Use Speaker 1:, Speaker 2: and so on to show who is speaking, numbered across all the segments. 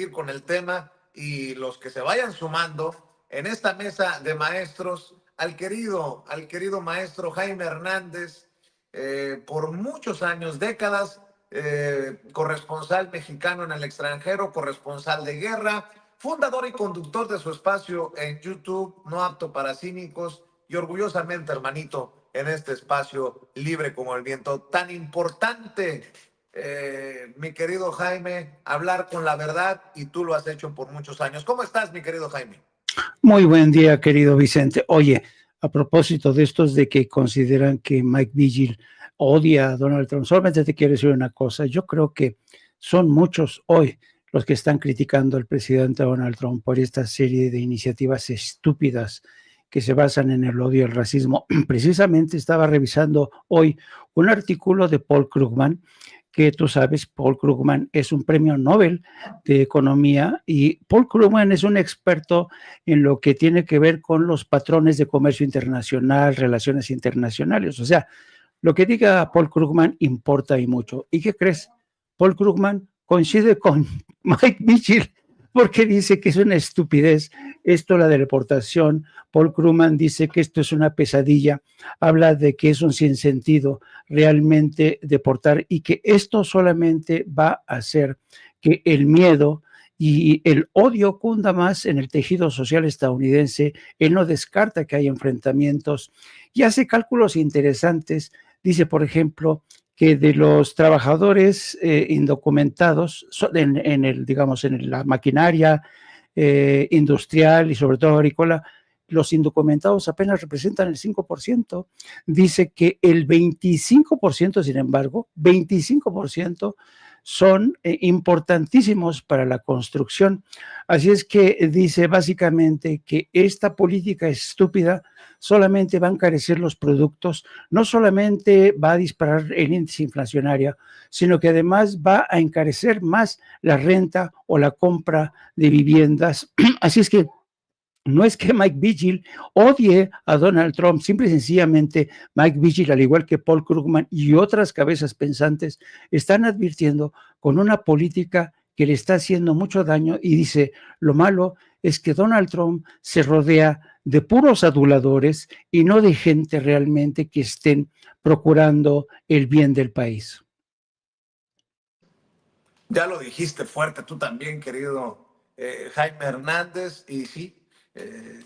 Speaker 1: seguir con el tema y los que se vayan sumando en esta mesa de maestros, al querido maestro Jaime Hernández, por muchos años, décadas, corresponsal mexicano en el extranjero, corresponsal de guerra, fundador y conductor de su espacio en YouTube, No Apto para Cínicos, y orgullosamente, hermanito, en este espacio libre como el viento. Tan importante, mi querido Jaime, hablar con la verdad, y tú lo has hecho por muchos años. ¿Cómo estás, mi querido Jaime?
Speaker 2: Muy buen día, querido Vicente. Oye, a propósito de estos de que consideran que Mike Vigil odia a Donald Trump, solamente te quiero decir una cosa. Yo creo que son muchos hoy los que están criticando al presidente Donald Trump por esta serie de iniciativas estúpidas que se basan en el odio y el racismo. Precisamente estaba revisando hoy un artículo de Paul Krugman, que tú sabes, Paul Krugman es un premio Nobel de Economía, y Paul Krugman es un experto en lo que tiene que ver con los patrones de comercio internacional, relaciones internacionales. O sea, lo que diga Paul Krugman importa y mucho. ¿Y qué crees? Paul Krugman coincide con Mike Vigil, porque dice que es una estupidez esto, la deportación. Paul Krugman dice que esto es una pesadilla, habla de que es un sinsentido realmente deportar, y que esto solamente va a hacer que el miedo y el odio cunda más en el tejido social estadounidense. Él no descarta que haya enfrentamientos y hace cálculos interesantes. Dice, por ejemplo, que de los trabajadores indocumentados en el, digamos, en la maquinaria industrial y sobre todo agrícola, los indocumentados apenas representan el 5%. Dice que el 25%, sin embargo, 25% son importantísimos para la construcción. Así es que dice básicamente que esta política estúpida solamente va a encarecer los productos, no solamente va a disparar el índice inflacionario, sino que además va a encarecer más la renta o la compra de viviendas. Así es que no es que Mike Vigil odie a Donald Trump, simple y sencillamente Mike Vigil, al igual que Paul Krugman y otras cabezas pensantes, están advirtiendo con una política que le está haciendo mucho daño, y dice, lo malo es que Donald Trump se rodea de puros aduladores y no de gente realmente que estén procurando el bien del país.
Speaker 1: Ya lo dijiste fuerte tú también, querido Jaime Hernández, y sí,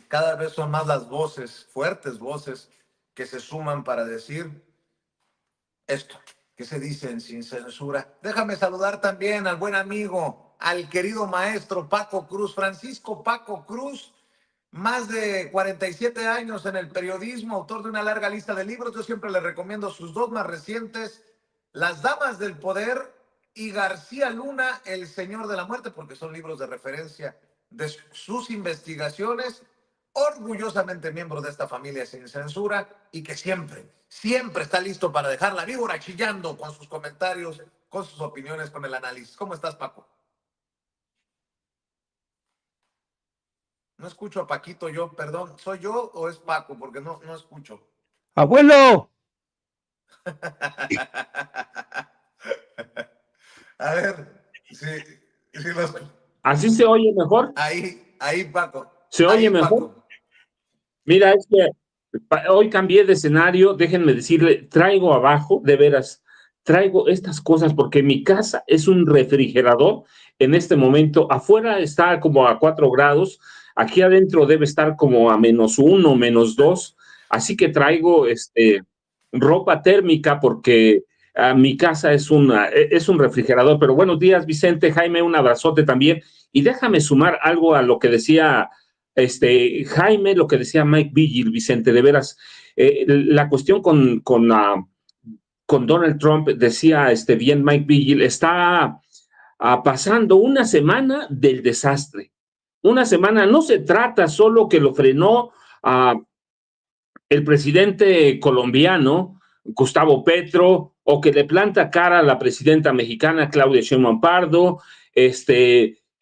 Speaker 1: cada vez son más las voces, fuertes voces, que se suman para decir esto, que se dicen sin censura. Déjame saludar también al buen amigo, al querido maestro Paco Cruz, Francisco Paco Cruz, más de 47 años en el periodismo, autor de una larga lista de libros. Yo siempre le recomiendo sus dos más recientes, Las Damas del Poder y García Luna, El Señor de la Muerte, porque son libros de referencia de sus investigaciones. Orgullosamente miembro de esta familia sin censura, y que siempre está listo para dejar la víbora chillando con sus comentarios, con sus opiniones, con el análisis. ¿Cómo estás, Paco? No escucho a Paquito yo, perdón. ¿Soy yo o es Paco? Porque no escucho.
Speaker 2: ¡Abuelo!
Speaker 1: A ver, sí los...
Speaker 3: ¿Así se oye mejor?
Speaker 1: Ahí, Paco.
Speaker 3: ¿Se oye mejor?
Speaker 1: Paco.
Speaker 3: Mira, es que hoy cambié de escenario, déjenme decirle, traigo abajo, de veras, traigo estas cosas porque mi casa es un refrigerador en este momento. Afuera está como a 4 grados, aquí adentro debe estar como a -1, -2, así que traigo ropa térmica porque mi casa es un refrigerador. Pero buenos días, Vicente, Jaime, un abrazote también. Y déjame sumar algo a lo que decía Jaime, lo que decía Mike Vigil, Vicente, de veras, la cuestión con Donald Trump, decía bien Mike Vigil, está pasando una semana del desastre. Una semana, no se trata solo que lo frenó el presidente colombiano, Gustavo Petro, o que le planta cara a la presidenta mexicana, Claudia Sheinbaum Pardo,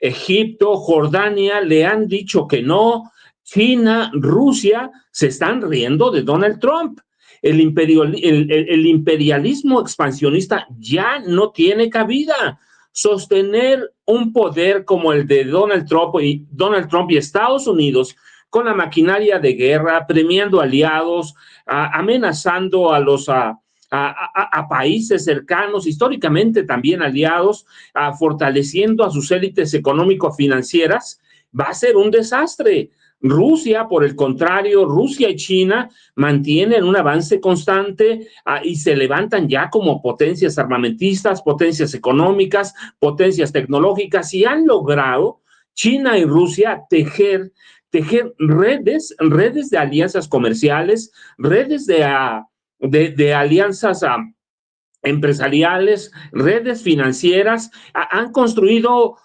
Speaker 3: Egipto, Jordania, le han dicho que no, China, Rusia, se están riendo de Donald Trump. El imperialismo expansionista ya no tiene cabida. sostener un poder como el de Donald Trump y Estados Unidos con la maquinaria de guerra, premiando aliados, amenazando a países cercanos, históricamente también aliados, fortaleciendo a sus élites económico-financieras, va a ser un desastre. Rusia, por el contrario, Rusia y China mantienen un avance constante y se levantan ya como potencias armamentistas, potencias económicas, potencias tecnológicas, y han logrado, China y Rusia, tejer redes de alianzas comerciales, redes de alianzas empresariales, redes financieras, han construido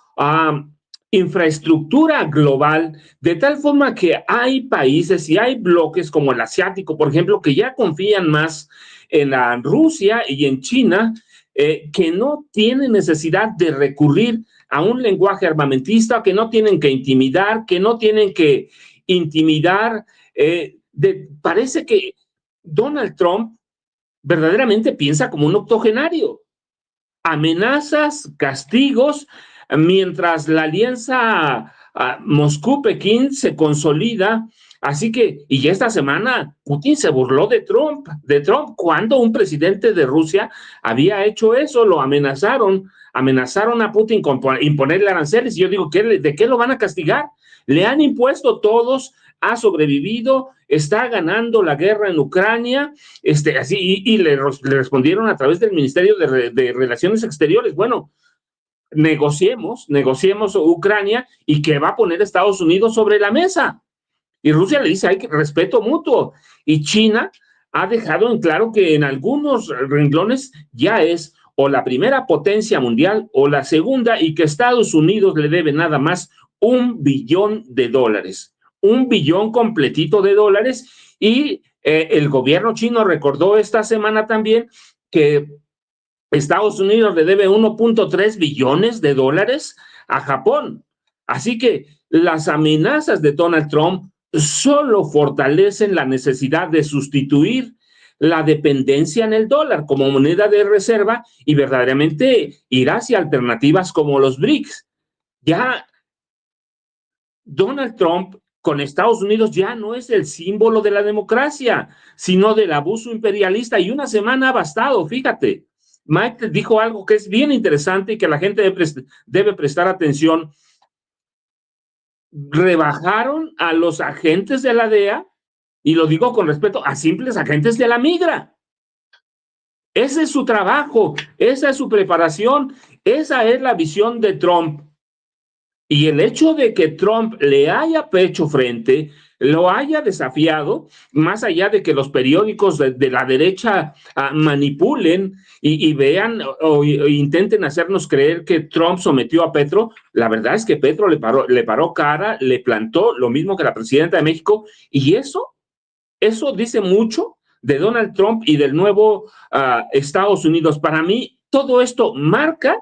Speaker 3: infraestructura global, de tal forma que hay países y hay bloques como el asiático, por ejemplo, que ya confían más en Rusia y en China, que no tienen necesidad de recurrir a un lenguaje armamentista, que no tienen que intimidar, parece que Donald Trump verdaderamente piensa como un octogenario. Amenazas, castigos, mientras la alianza Moscú-Pekín se consolida. Así que, y ya esta semana, Putin se burló de Trump, cuando un presidente de Rusia había hecho eso, lo amenazaron a Putin con imponerle aranceles, y yo digo, ¿de qué lo van a castigar? Le han impuesto todos, ha sobrevivido, está ganando la guerra en Ucrania, así, y le respondieron a través del Ministerio de Relaciones Exteriores, bueno, negociemos Ucrania, y que va a poner Estados Unidos sobre la mesa. Y Rusia le dice, hay respeto mutuo. Y China ha dejado en claro que en algunos renglones ya es o la primera potencia mundial o la segunda, y que Estados Unidos le debe nada más $1 billón, $1 billón completito de dólares. Y el gobierno chino recordó esta semana también que Estados Unidos le debe $1.3 billones a Japón. Así que las amenazas de Donald Trump solo fortalecen la necesidad de sustituir la dependencia en el dólar como moneda de reserva y verdaderamente ir hacia alternativas como los BRICS. Ya Donald Trump con Estados Unidos ya no es el símbolo de la democracia, sino del abuso imperialista, y una semana ha bastado, fíjate. Mike dijo algo que es bien interesante y que la gente debe prestar atención. Rebajaron a los agentes de la DEA, y lo digo con respeto, a simples agentes de la migra. Ese es su trabajo, esa es su preparación, esa es la visión de Trump. Y el hecho de que Trump le haya hecho frente, lo haya desafiado, más allá de que los periódicos de la derecha manipulen y vean o intenten hacernos creer que Trump sometió a Petro, la verdad es que Petro le paró cara, le plantó lo mismo que la presidenta de México, y eso dice mucho de Donald Trump y del nuevo Estados Unidos. Para mí, todo esto marca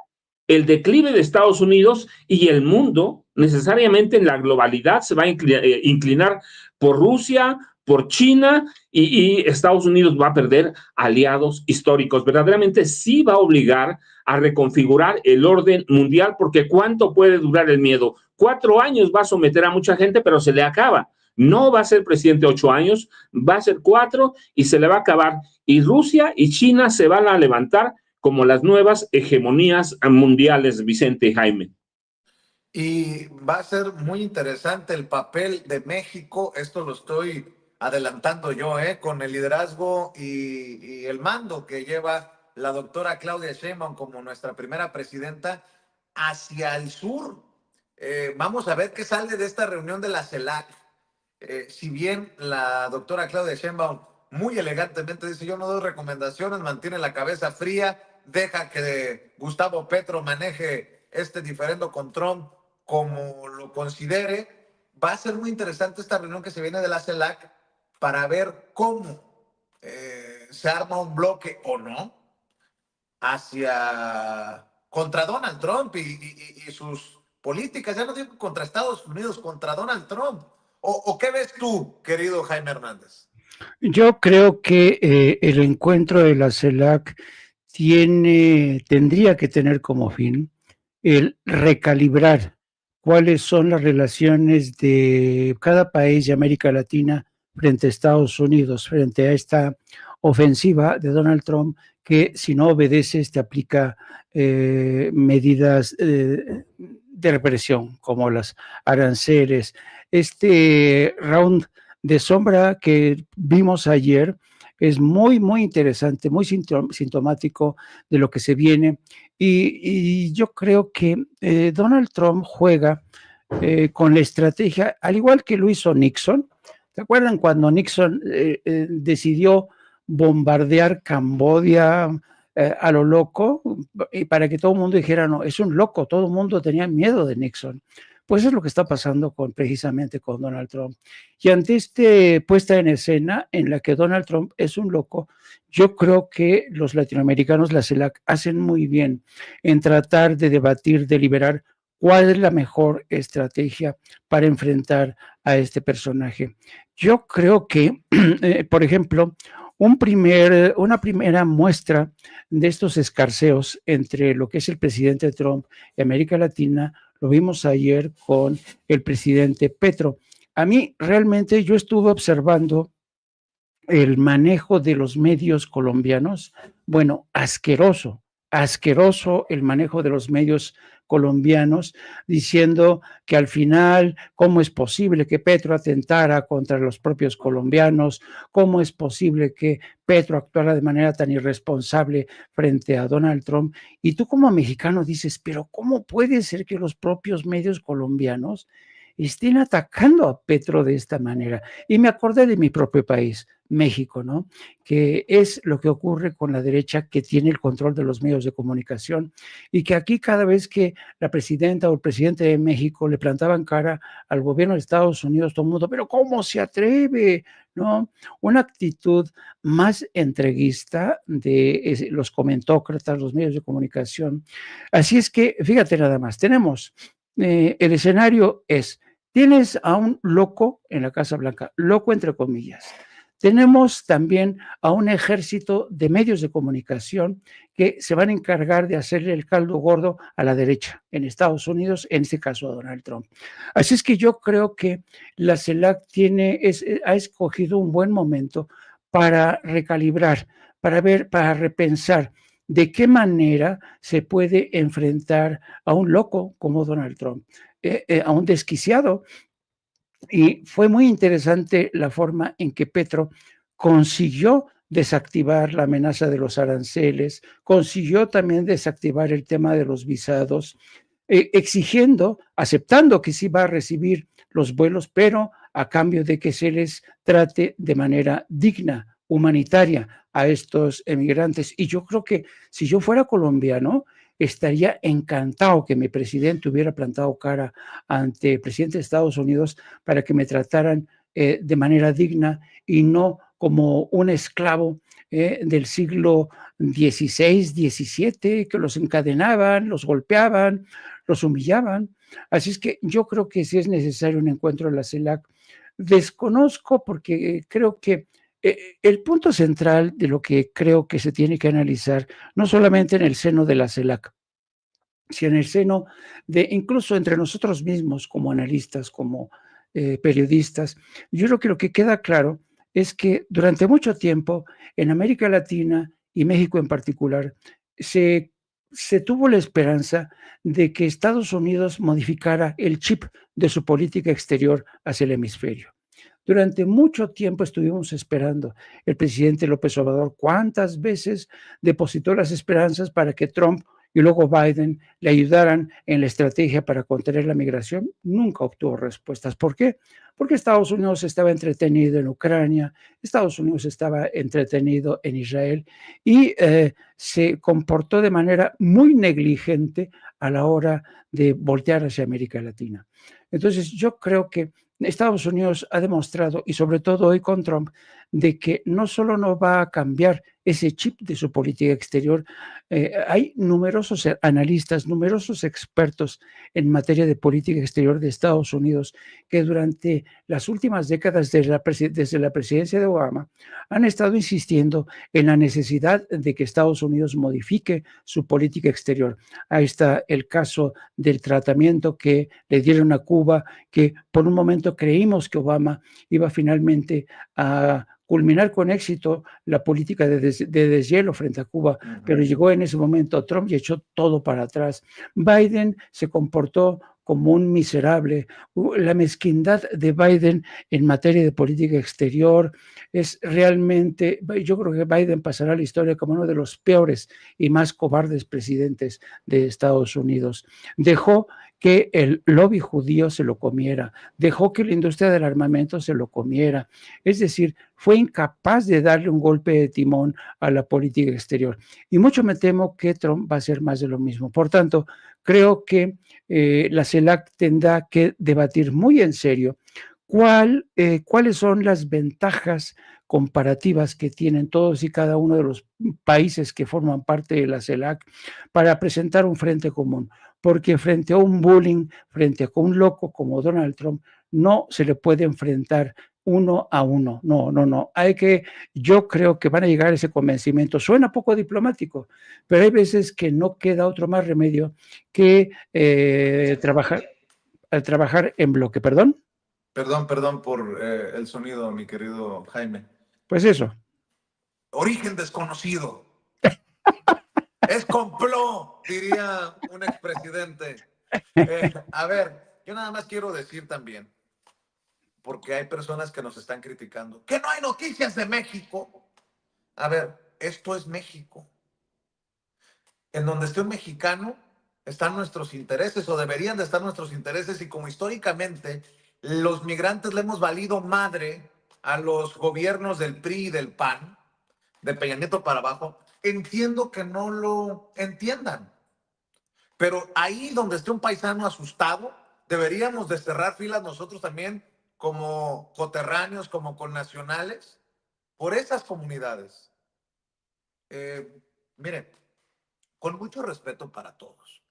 Speaker 3: el declive de Estados Unidos, y el mundo necesariamente en la globalidad se va a inclinar por Rusia, por China, y Estados Unidos va a perder aliados históricos. Verdaderamente sí va a obligar a reconfigurar el orden mundial, porque ¿cuánto puede durar el miedo? 4 años va a someter a mucha gente, pero se le acaba. No va a ser presidente 8 años, va a ser 4 y se le va a acabar. Y Rusia y China se van a levantar como las nuevas hegemonías mundiales, Vicente y Jaime.
Speaker 1: Y va a ser muy interesante el papel de México, esto lo estoy adelantando yo, con el liderazgo y el mando que lleva la doctora Claudia Sheinbaum como nuestra primera presidenta hacia el sur. Vamos a ver qué sale de esta reunión de la CELAC. Si bien la doctora Claudia Sheinbaum muy elegantemente dice, yo no doy recomendaciones, mantiene la cabeza fría, deja que Gustavo Petro maneje este diferendo con Trump como lo considere. Va a ser muy interesante esta reunión que se viene de la CELAC para ver cómo se arma un bloque o no contra Donald Trump y sus políticas. Ya no digo contra Estados Unidos, contra Donald Trump. ¿O qué ves tú, querido Jaime Hernández?
Speaker 2: Yo creo que el encuentro de la CELAC tendría que tener como fin el recalibrar cuáles son las relaciones de cada país de América Latina frente a Estados Unidos, frente a esta ofensiva de Donald Trump, que si no obedeces te aplica medidas de represión, como las aranceles. Este round de sombra que vimos ayer es muy, muy interesante, muy sintomático de lo que se viene. Y yo creo que Donald Trump juega con la estrategia, al igual que lo hizo Nixon. ¿Se acuerdan cuando Nixon decidió bombardear Camboya a lo loco? Y para que todo el mundo dijera, no, es un loco, todo el mundo tenía miedo de Nixon. Pues eso es lo que está pasando precisamente con Donald Trump. Y ante esta puesta en escena en la que Donald Trump es un loco, yo creo que los latinoamericanos, la CELAC, hacen muy bien en tratar de debatir, deliberar cuál es la mejor estrategia para enfrentar a este personaje. Yo creo que, por ejemplo, una primera muestra de estos escarceos entre lo que es el presidente Trump y América Latina lo vimos ayer con el presidente Petro. A mí realmente yo estuve observando el manejo de los medios colombianos, bueno, asqueroso el manejo de los medios colombianos, diciendo que al final, ¿cómo es posible que Petro atentara contra los propios colombianos? ¿Cómo es posible que Petro actuara de manera tan irresponsable frente a Donald Trump? Y tú como mexicano dices, pero ¿cómo puede ser que los propios medios colombianos estén atacando a Petro de esta manera? Y me acordé de mi propio país, México, ¿no? Que es lo que ocurre con la derecha, que tiene el control de los medios de comunicación, y que aquí cada vez que la presidenta o el presidente de México le plantaban cara al gobierno de Estados Unidos, todo el mundo, pero ¿cómo se atreve? ¿No? Una actitud más entreguista de los comentócratas, los medios de comunicación. Así es que, fíjate nada más, tenemos, el escenario es, tienes a un loco en la Casa Blanca, loco entre comillas. Tenemos también a un ejército de medios de comunicación que se van a encargar de hacerle el caldo gordo a la derecha en Estados Unidos, en este caso a Donald Trump. Así es que yo creo que la CELAC ha escogido un buen momento para recalibrar, para repensar de qué manera se puede enfrentar a un loco como Donald Trump, a un desquiciado. Y fue muy interesante la forma en que Petro consiguió desactivar la amenaza de los aranceles, consiguió también desactivar el tema de los visados, exigiendo, aceptando que sí va a recibir los vuelos, pero a cambio de que se les trate de manera digna, humanitaria a estos emigrantes. Y yo creo que si yo fuera colombiano, estaría encantado que mi presidente hubiera plantado cara ante el presidente de Estados Unidos para que me trataran de manera digna y no como un esclavo del siglo XVI, XVII, que los encadenaban, los golpeaban, los humillaban. Así es que yo creo que sí es necesario un encuentro en la CELAC. Desconozco porque creo que el punto central de lo que creo que se tiene que analizar, no solamente en el seno de la CELAC, sino en el seno de incluso entre nosotros mismos como analistas, como periodistas, yo creo que lo que queda claro es que durante mucho tiempo en América Latina y México en particular, se tuvo la esperanza de que Estados Unidos modificara el chip de su política exterior hacia el hemisferio. Durante mucho tiempo estuvimos esperando. El presidente López Obrador, ¿cuántas veces depositó las esperanzas para que Trump y luego Biden le ayudaran en la estrategia para contener la migración? Nunca obtuvo respuestas. ¿Por qué? Porque Estados Unidos estaba entretenido en Ucrania, Estados Unidos estaba entretenido en Israel y se comportó de manera muy negligente a la hora de voltear hacia América Latina. Entonces, yo creo que Estados Unidos ha demostrado, y sobre todo hoy con Trump, de que no solo no va a cambiar ese chip de su política exterior. Hay numerosos analistas, numerosos expertos en materia de política exterior de Estados Unidos que durante las últimas décadas desde la presidencia de Obama han estado insistiendo en la necesidad de que Estados Unidos modifique su política exterior. Ahí está el caso del tratamiento que le dieron a Cuba, que por un momento creímos que Obama iba finalmente a culminar con éxito la política de deshielo frente a Cuba, pero llegó en ese momento Trump y echó todo para atrás. Biden se comportó como un miserable. La mezquindad de Biden en materia de política exterior es realmente, yo creo que Biden pasará a la historia como uno de los peores y más cobardes presidentes de Estados Unidos. Dejó que el lobby judío se lo comiera, dejó que la industria del armamento se lo comiera, es decir, fue incapaz de darle un golpe de timón a la política exterior. Y mucho me temo que Trump va a hacer más de lo mismo. Por tanto, creo que la CELAC tendrá que debatir muy en serio cuáles son las ventajas comparativas que tienen todos y cada uno de los países que forman parte de la CELAC para presentar un frente común, porque frente a un bullying, frente a un loco como Donald Trump, no se le puede enfrentar uno a uno. No, no, no. Yo creo que van a llegar a ese convencimiento. Suena poco diplomático, pero hay veces que no queda otro más remedio que trabajar en bloque. ¿Perdón?
Speaker 1: Perdón por el sonido, mi querido Jaime.
Speaker 2: Pues eso.
Speaker 1: Origen desconocido. Es complot, diría un expresidente. A ver, yo nada más quiero decir también, porque hay personas que nos están criticando, que no hay noticias de México. A ver, esto es México. En donde esté un mexicano, están nuestros intereses, o deberían de estar nuestros intereses, y como históricamente los migrantes le hemos valido madre a los gobiernos del PRI y del PAN, de Peña Nieto para abajo, entiendo que no lo entiendan. Pero ahí donde esté un paisano asustado, deberíamos de cerrar filas nosotros también como coterráneos, como connacionales, por esas comunidades. Miren, con mucho respeto para todos,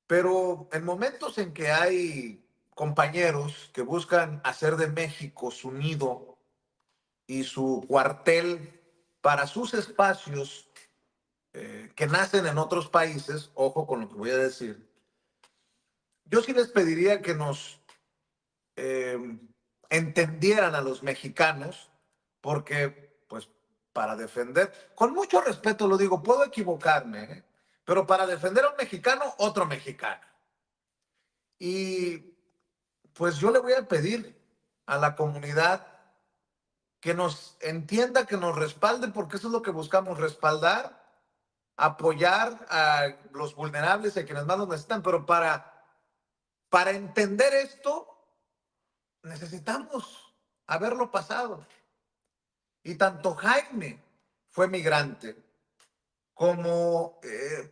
Speaker 1: pero en momentos en que hay compañeros que buscan hacer de México su nido y su cuartel para sus espacios que nacen en otros países, ojo con lo que voy a decir, yo sí les pediría que nos eh, entendieran a los mexicanos, porque pues para defender, con mucho respeto lo digo, puedo equivocarme, pero para defender a un mexicano, otro mexicano. Y pues yo le voy a pedir a la comunidad que nos entienda, que nos respalde, porque eso es lo que buscamos, respaldar, apoyar a los vulnerables y a quienes más lo necesitan, pero para entender esto necesitamos haberlo pasado. Y tanto Jaime fue migrante, como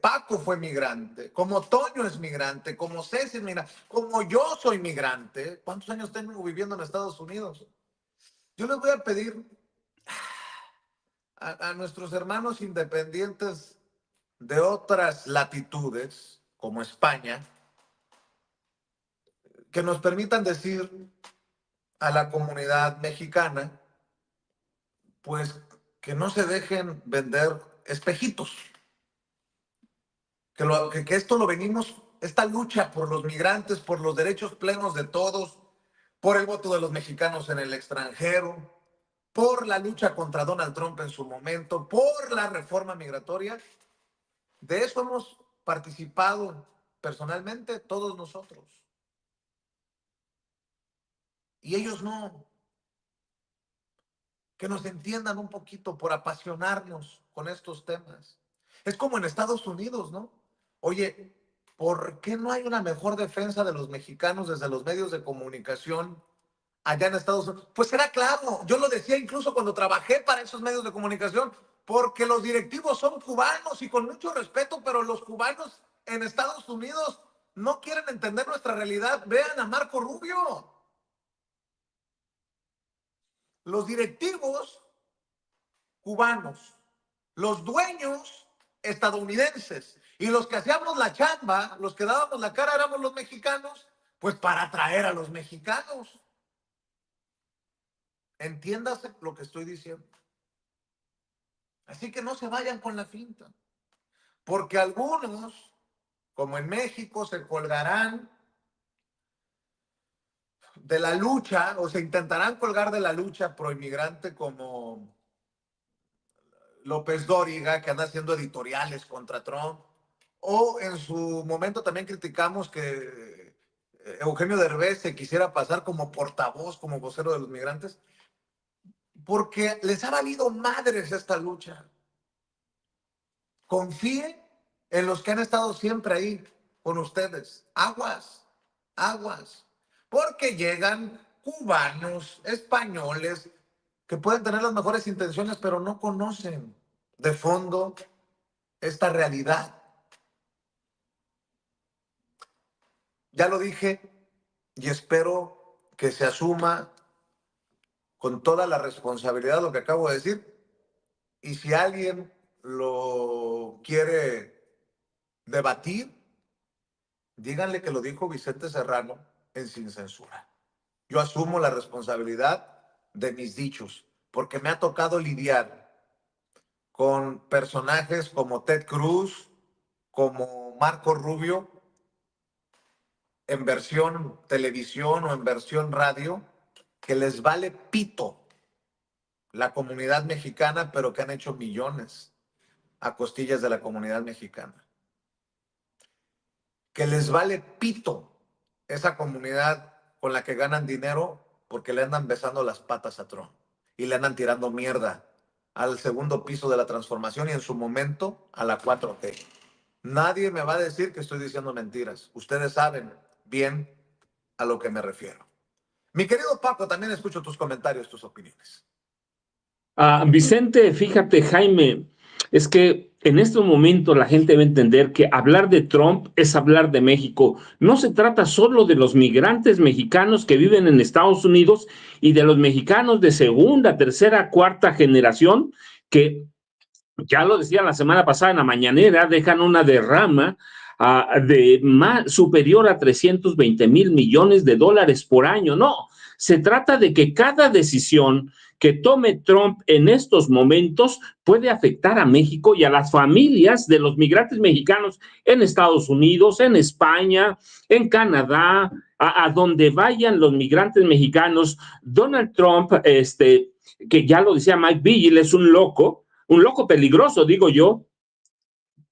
Speaker 1: Paco fue migrante, como Toño es migrante, como Ceci es migrante, como yo soy migrante. ¿Cuántos años tengo viviendo en Estados Unidos? Yo les voy a pedir a nuestros hermanos independientes de otras latitudes, como España, que nos permitan decir a la comunidad mexicana, pues que no se dejen vender espejitos, que esto lo venimos, esta lucha por los migrantes, por los derechos plenos de todos, por el voto de los mexicanos en el extranjero, por la lucha contra Donald Trump en su momento, por la reforma migratoria. De eso hemos participado personalmente todos nosotros. Y ellos no. Que nos entiendan un poquito por apasionarnos con estos temas. Es como en Estados Unidos, ¿no? Oye, ¿por qué no hay una mejor defensa de los mexicanos desde los medios de comunicación allá en Estados Unidos? Pues era claro, yo lo decía incluso cuando trabajé para esos medios de comunicación, porque los directivos son cubanos y con mucho respeto, pero los cubanos en Estados Unidos no quieren entender nuestra realidad. Vean a Marco Rubio. Los directivos cubanos, los dueños estadounidenses, y los que hacíamos la chamba, los que dábamos la cara éramos los mexicanos, pues para atraer a los mexicanos. Entiéndase lo que estoy diciendo. Así que no se vayan con la finta, porque algunos, como en México, se colgarán de la lucha o se intentarán colgar de la lucha proinmigrante, como López Dóriga, que anda haciendo editoriales contra Trump, o en su momento también criticamos que Eugenio Derbez se quisiera pasar como portavoz, como vocero de los migrantes, porque les ha valido madres esta lucha. Confíe en los que han estado siempre ahí con ustedes. Aguas, aguas. Porque llegan cubanos, españoles, que pueden tener las mejores intenciones, pero no conocen de fondo esta realidad. Ya lo dije y espero que se asuma con toda la responsabilidad lo que acabo de decir. Y si alguien lo quiere debatir, díganle que lo dijo Vicente Serrano en Sin Censura. Yo asumo la responsabilidad de mis dichos, porque me ha tocado lidiar con personajes como Ted Cruz, como Marco Rubio, en versión televisión o en versión radio, que les vale pito la comunidad mexicana, pero que han hecho millones a costillas de la comunidad mexicana. Que les vale pito esa comunidad con la que ganan dinero porque le andan besando las patas a Trump y le andan tirando mierda al segundo piso de la transformación y en su momento a la 4T. Nadie me va a decir que estoy diciendo mentiras. Ustedes saben bien a lo que me refiero. Mi querido Paco, también escucho tus comentarios, tus opiniones.
Speaker 3: Vicente, fíjate, Jaime, es que en este momento la gente debe entender que hablar de Trump es hablar de México. No se trata solo de los migrantes mexicanos que viven en Estados Unidos y de los mexicanos de segunda, tercera, cuarta generación que, ya lo decía la semana pasada en la mañanera, dejan una derrama superior a 320 millones de dólares por año. No, se trata de que cada decisión que tome Trump en estos momentos puede afectar a México y a las familias de los migrantes mexicanos en Estados Unidos, en España, en Canadá, a donde vayan los migrantes mexicanos. Donald Trump, que ya lo decía Mike Vigil, es un loco peligroso, digo yo.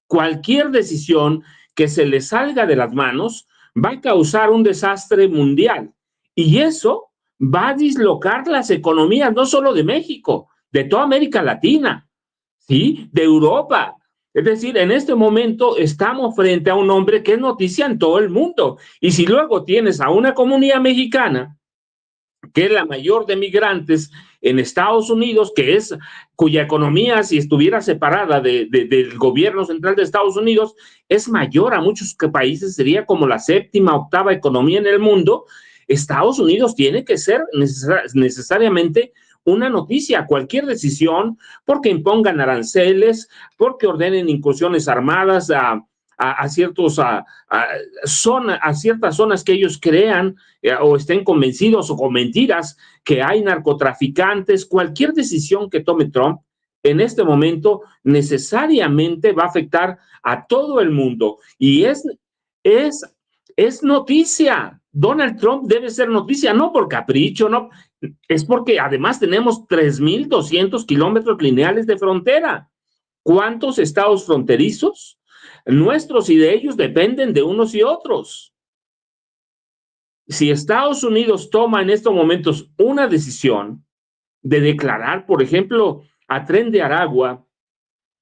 Speaker 3: Cualquier decisión que se le salga de las manos va a causar un desastre mundial. Y eso va a dislocar las economías, no solo de México, de toda América Latina, ¿sí? De Europa. Es decir, en este momento estamos frente a un hombre que es noticia en todo el mundo. Y si luego tienes a una comunidad mexicana, que es la mayor de migrantes en Estados Unidos, cuya economía, si estuviera separada del gobierno central de Estados Unidos, es mayor a muchos países, sería como la séptima, octava economía en el mundo. Estados Unidos tiene que ser necesariamente una noticia, cualquier decisión, porque impongan aranceles, porque ordenen incursiones armadas a ciertas zonas que ellos crean o estén convencidos o con mentiras que hay narcotraficantes. Cualquier decisión que tome Trump en este momento necesariamente va a afectar a todo el mundo y es noticia. Donald Trump debe ser noticia, no por capricho, no, es porque además tenemos 3,200 kilómetros lineales de frontera. ¿Cuántos estados fronterizos? Nuestros y de ellos dependen de unos y otros. Si Estados Unidos toma en estos momentos una decisión de declarar, por ejemplo, a Tren de Aragua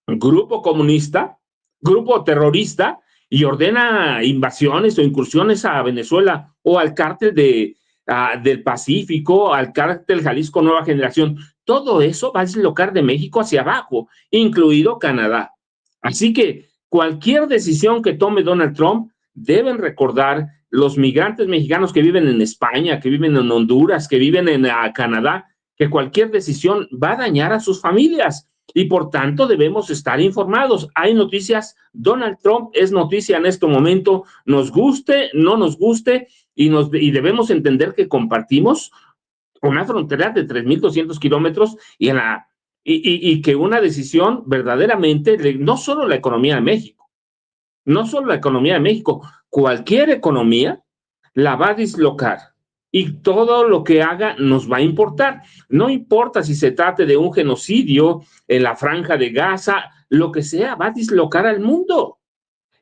Speaker 3: grupo comunista, grupo terrorista, y ordena invasiones o incursiones a Venezuela o al cártel del Pacífico, al cártel Jalisco Nueva Generación, todo eso va a dislocar de México hacia abajo, incluido Canadá. Así que cualquier decisión que tome Donald Trump, deben recordar los migrantes mexicanos que viven en España, que viven en Honduras, que viven en Canadá, que cualquier decisión va a dañar a sus familias. y por tanto debemos estar informados. Hay noticias, Donald Trump es noticia en este momento, nos guste, no nos guste, y debemos entender que compartimos una frontera de 3.200 kilómetros y que una decisión verdaderamente, no solo la economía de México, no solo la economía de México, cualquier economía la va a dislocar y todo lo que haga nos va a importar. No importa si se trate de un genocidio en la franja de Gaza, lo que sea, va a dislocar al mundo.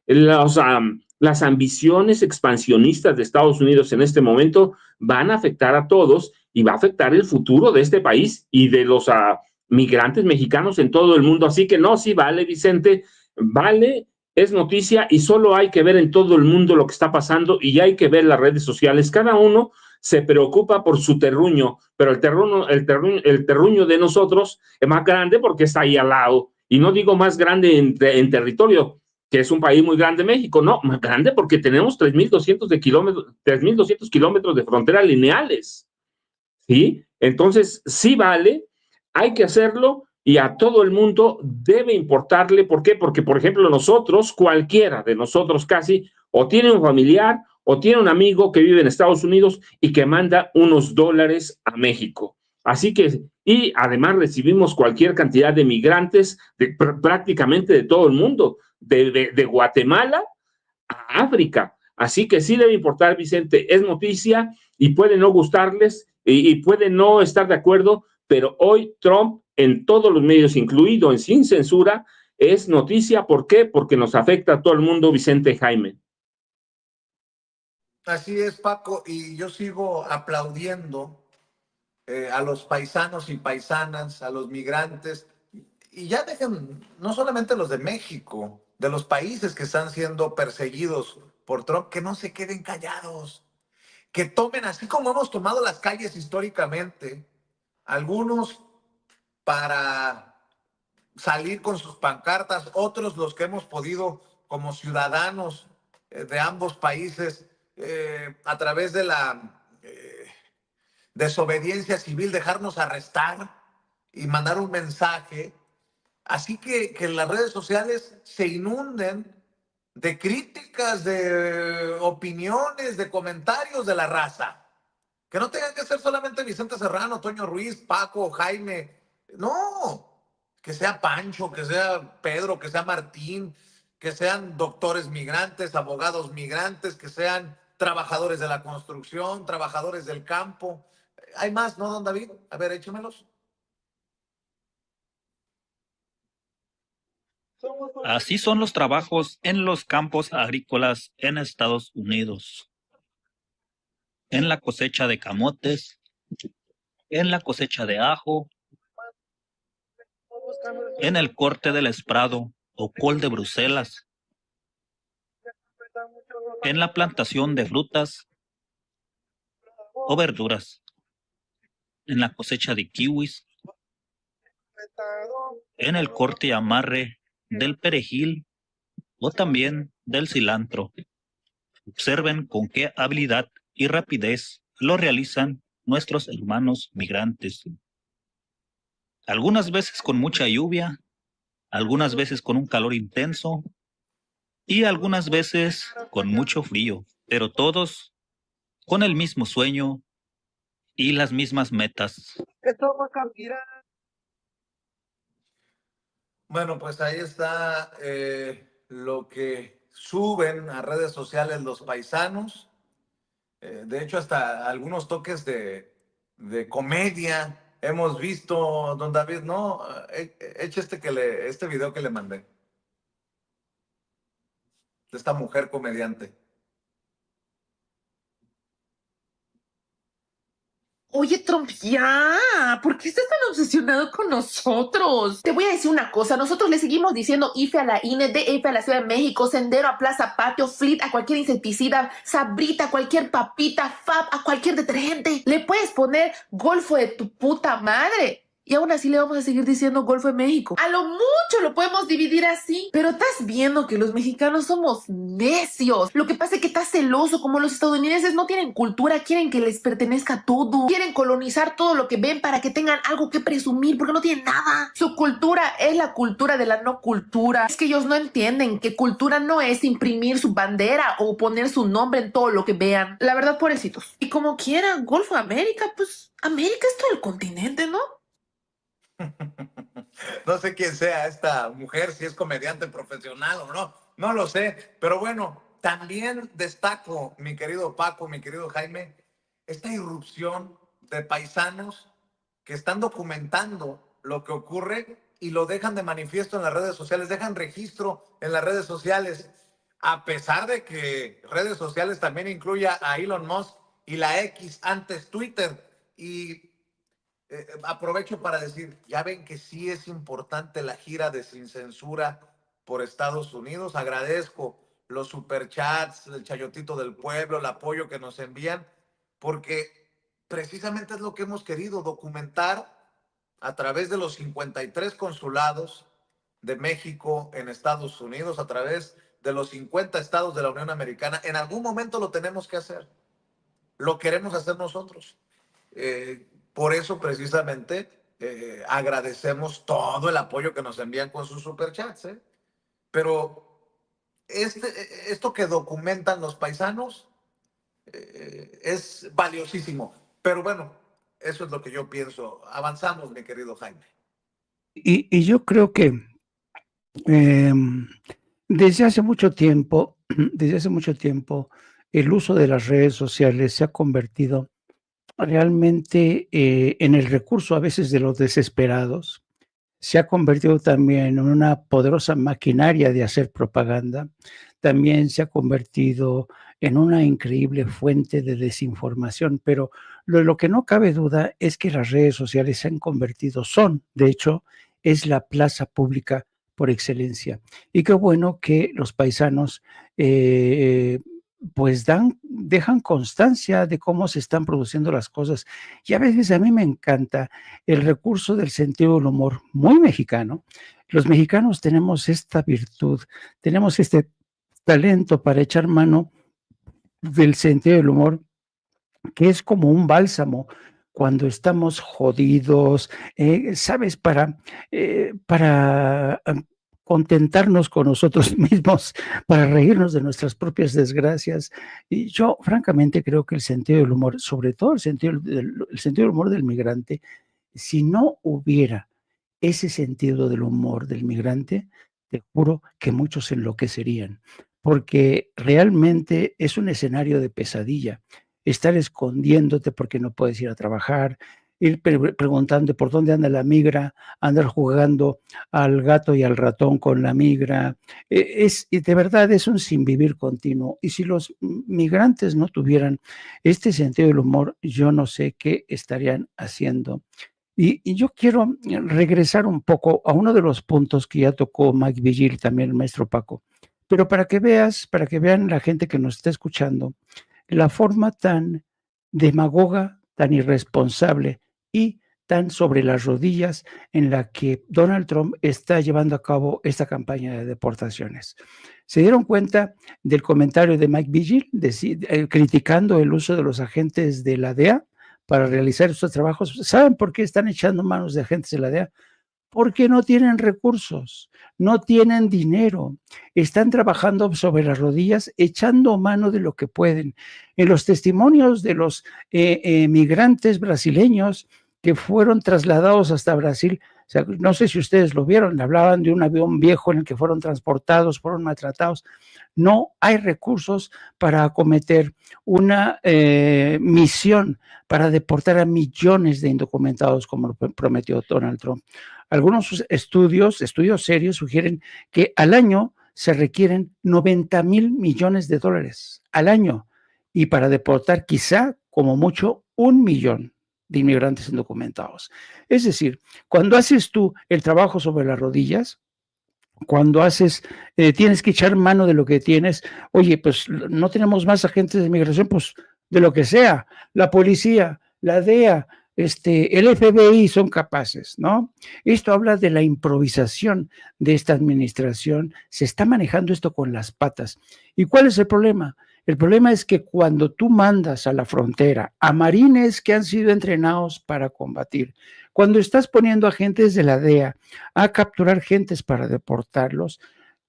Speaker 3: Las ambiciones expansionistas de Estados Unidos en este momento van a afectar a todos y va a afectar el futuro de este país y de los migrantes mexicanos en todo el mundo. Así que no, sí vale, Vicente, vale, es noticia y solo hay que ver en todo el mundo lo que está pasando y hay que ver las redes sociales. Cada uno se preocupa por su terruño, pero el terruño de nosotros es más grande porque está ahí al lado. Y no digo más grande en territorio, que es un país muy grande México, no, más grande porque tenemos 3.200 kilómetros de fronteras lineales, ¿sí? Entonces, sí vale, hay que hacerlo y a todo el mundo debe importarle. ¿Por qué? Porque, por ejemplo, nosotros, cualquiera de nosotros casi, o tiene un familiar o tiene un amigo que vive en Estados Unidos y que manda unos dólares a México. Así que, y además recibimos cualquier cantidad de migrantes prácticamente de todo el mundo, de Guatemala a África. Así que sí debe importar, Vicente, es noticia y puede no gustarles y puede no estar de acuerdo, pero hoy Trump en todos los medios, incluido en Sin Censura, es noticia. ¿Por qué? Porque nos afecta a todo el mundo, Vicente Jaime.
Speaker 1: Así es, Paco, y yo sigo aplaudiendo a los paisanos y paisanas, a los migrantes, y ya dejen, no solamente los de México, de los países que están siendo perseguidos por Trump, que no se queden callados, que tomen, así como hemos tomado las calles históricamente, algunos para salir con sus pancartas, otros los que hemos podido como ciudadanos de ambos países, a través de la desobediencia civil, dejarnos arrestar y mandar un mensaje. Así que las redes sociales se inunden de críticas, de opiniones, de comentarios de la raza. Que no tengan que ser solamente Vicente Serrano, Toño Ruiz, Paco, Jaime. No, que sea Pancho, que sea Pedro, que sea Martín, que sean doctores migrantes, abogados migrantes, que sean trabajadores de la construcción, trabajadores del campo. Hay más, ¿no, don David? A ver, échamelos.
Speaker 4: Así son los trabajos en los campos agrícolas en Estados Unidos, en la cosecha de camotes, en la cosecha de ajo, en el corte del esprado o col de Bruselas, en la plantación de frutas o verduras, en la cosecha de kiwis, en el corte y amarre del perejil o también del cilantro. Observen con qué habilidad y rapidez lo realizan nuestros hermanos migrantes. Algunas veces con mucha lluvia, algunas veces con un calor intenso y algunas veces con mucho frío, pero todos con el mismo sueño y las mismas metas.
Speaker 1: Bueno, pues ahí está lo que suben a redes sociales los paisanos. De hecho, hasta algunos toques de comedia hemos visto, don David, ¿no? Eche este video que le mandé, de esta mujer comediante.
Speaker 5: Oye, Trump, ya, ¿por qué estás tan obsesionado con nosotros? Te voy a decir una cosa, nosotros le seguimos diciendo IFE a la INE, DF a la Ciudad de México, Sendero a Plaza Patio, Flit a cualquier insecticida, Sabrita a cualquier papita, Fab a cualquier detergente. Le puedes poner Golfo de tu puta madre y aún así le vamos a seguir diciendo Golfo de México. A lo mucho lo podemos dividir así, pero estás viendo que los mexicanos somos necios. Lo que pasa es que estás celoso, como los estadounidenses no tienen cultura, quieren que les pertenezca todo, quieren colonizar todo lo que ven para que tengan algo que presumir, porque no tienen nada. Su cultura es la cultura de la no cultura. Es que ellos no entienden que cultura no es imprimir su bandera o poner su nombre en todo lo que vean. La verdad, pobrecitos. Y como quieran, Golfo de América, pues América es todo el continente, ¿no?
Speaker 1: No sé quién sea esta mujer, si es comediante profesional o no, no lo sé, pero bueno, también destaco, mi querido Paco, mi querido Jaime, esta irrupción de paisanos que están documentando lo que ocurre y lo dejan de manifiesto en las redes sociales, dejan registro en las redes sociales, a pesar de que redes sociales también incluya a Elon Musk y la X, antes Twitter, y aprovecho para decir, ya ven que sí es importante la gira de Sin Censura por Estados Unidos. Agradezco los superchats, el chayotito del pueblo, el apoyo que nos envían, porque precisamente es lo que hemos querido documentar a través de los 53 consulados de México en Estados Unidos, a través de los 50 estados de la Unión Americana. En algún momento lo tenemos que hacer. Lo queremos hacer nosotros. Por eso precisamente agradecemos todo el apoyo que nos envían con sus superchats. Pero esto que documentan los paisanos es valiosísimo. Pero bueno, eso es lo que yo pienso. Avanzamos, mi querido Jaime.
Speaker 2: Y yo creo que desde hace mucho tiempo, el uso de las redes sociales se ha convertido realmente en el recurso a veces de los desesperados. Se ha convertido también en una poderosa maquinaria de hacer propaganda. También se ha convertido en una increíble fuente de desinformación, pero lo que no cabe duda es que las redes sociales se han convertido, de hecho, es la plaza pública por excelencia. Y qué bueno que los paisanos pues dejan constancia de cómo se están produciendo las cosas. Y a veces a mí me encanta el recurso del sentido del humor, muy mexicano. Los mexicanos tenemos esta virtud, tenemos este talento para echar mano del sentido del humor, que es como un bálsamo cuando estamos jodidos, ¿sabes? Para contentarnos con nosotros mismos, para reírnos de nuestras propias desgracias. Y yo, francamente, creo que el sentido del humor, sobre todo el sentido del humor del migrante, si no hubiera ese sentido del humor del migrante, te juro que muchos enloquecerían, porque realmente es un escenario de pesadilla. Estar escondiéndote porque no puedes ir a trabajar, ir preguntando por dónde anda la migra, andar jugando al gato y al ratón con la migra. Y de verdad es un sinvivir continuo. Y si los migrantes no tuvieran este sentido del humor, yo no sé qué estarían haciendo. Y yo quiero regresar un poco a uno de los puntos que ya tocó Mike Vigil, también el maestro Paco, pero para que vean la gente que nos está escuchando, la forma tan demagoga, tan irresponsable y tan sobre las rodillas en la que Donald Trump está llevando a cabo esta campaña de deportaciones. ¿Se dieron cuenta del comentario de Mike Vigil criticando el uso de los agentes de la DEA para realizar estos trabajos? ¿Saben por qué están echando manos de agentes de la DEA? Porque no tienen recursos, no tienen dinero, están trabajando sobre las rodillas, echando mano de lo que pueden. En los testimonios de los migrantes brasileños que fueron trasladados hasta Brasil, o sea, no sé si ustedes lo vieron, hablaban de un avión viejo en el que fueron transportados, fueron maltratados. No hay recursos para acometer una misión para deportar a millones de indocumentados como lo prometió Donald Trump. Algunos estudios serios sugieren que al año se requieren 90,000 millones de dólares al año y para deportar quizá como mucho 1 millón de inmigrantes indocumentados. Es decir, cuando haces tú el trabajo sobre las rodillas, cuando tienes que echar mano de lo que tienes, oye, pues no tenemos más agentes de migración, pues de lo que sea, la policía, la DEA, el FBI son capaces, ¿no? Esto habla de la improvisación de esta administración. Se está manejando esto con las patas. ¿Y cuál es el problema? El problema es que cuando tú mandas a la frontera a marines que han sido entrenados para combatir, cuando estás poniendo agentes de la DEA a capturar gentes para deportarlos,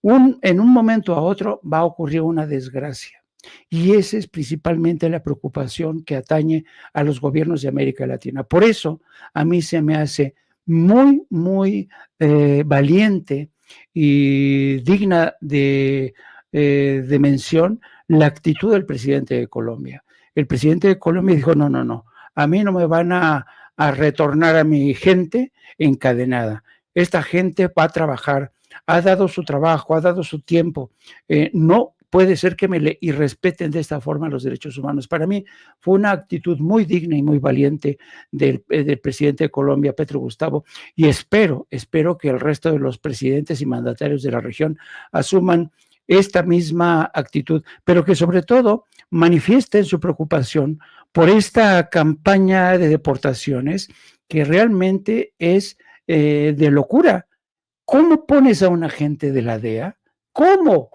Speaker 2: en un momento a otro va a ocurrir una desgracia. Y esa es principalmente la preocupación que atañe a los gobiernos de América Latina. Por eso a mí se me hace muy, muy valiente y digna de mención la actitud del presidente de Colombia. El presidente de Colombia dijo, no, a mí no me van a retornar a mi gente encadenada. Esta gente va a trabajar, ha dado su trabajo, ha dado su tiempo. No puede ser que me irrespeten de esta forma los derechos humanos. Para mí fue una actitud muy digna y muy valiente del presidente de Colombia, Petro Gustavo, y espero que el resto de los presidentes y mandatarios de la región asuman esta misma actitud, pero que sobre todo manifiesten su preocupación por esta campaña de deportaciones que realmente es de locura. ¿Cómo pones a un agente de la DEA? ¿Cómo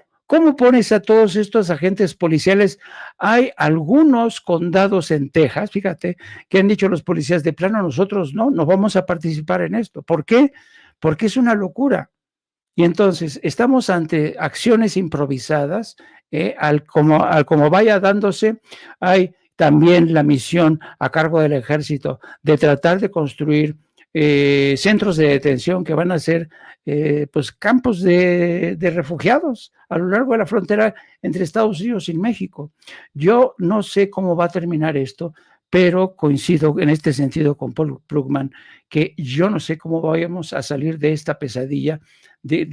Speaker 2: pones a todos estos agentes policiales? Hay algunos condados en Texas, fíjate, que han dicho los policías de plano, nosotros no vamos a participar en esto. ¿Por qué? Porque es una locura. Y entonces estamos ante acciones improvisadas, como vaya dándose. Hay también la misión a cargo del ejército de tratar de construir centros de detención que van a ser pues campos de refugiados a lo largo de la frontera entre Estados Unidos y México. Yo no sé cómo va a terminar esto, pero coincido en este sentido con Paul Krugman, que yo no sé cómo vayamos a salir de esta pesadilla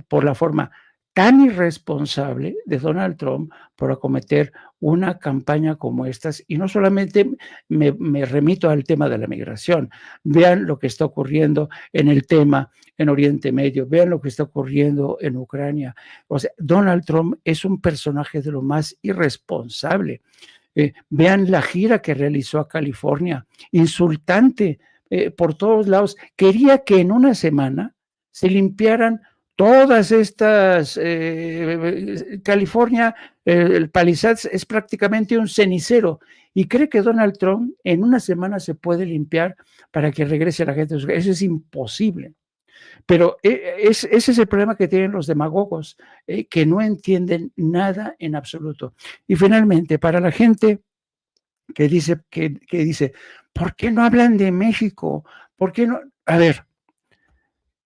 Speaker 2: por la forma tan irresponsable de Donald Trump por acometer una campaña como estas. Y no solamente me remito al tema de la migración, vean lo que está ocurriendo en el tema en Oriente Medio, vean lo que está ocurriendo en Ucrania. O sea, Donald Trump es un personaje de lo más irresponsable. Vean la gira que realizó a California, insultante por todos lados. Quería que en una semana se limpiaran todas estas, California, el Palisades es prácticamente un cenicero, y cree que Donald Trump en una semana se puede limpiar para que regrese la gente. Eso es imposible. Pero ese es el problema que tienen los demagogos, que no entienden nada en absoluto. Y finalmente, para la gente que dice, ¿por qué no hablan de México? ¿Por qué no? A ver,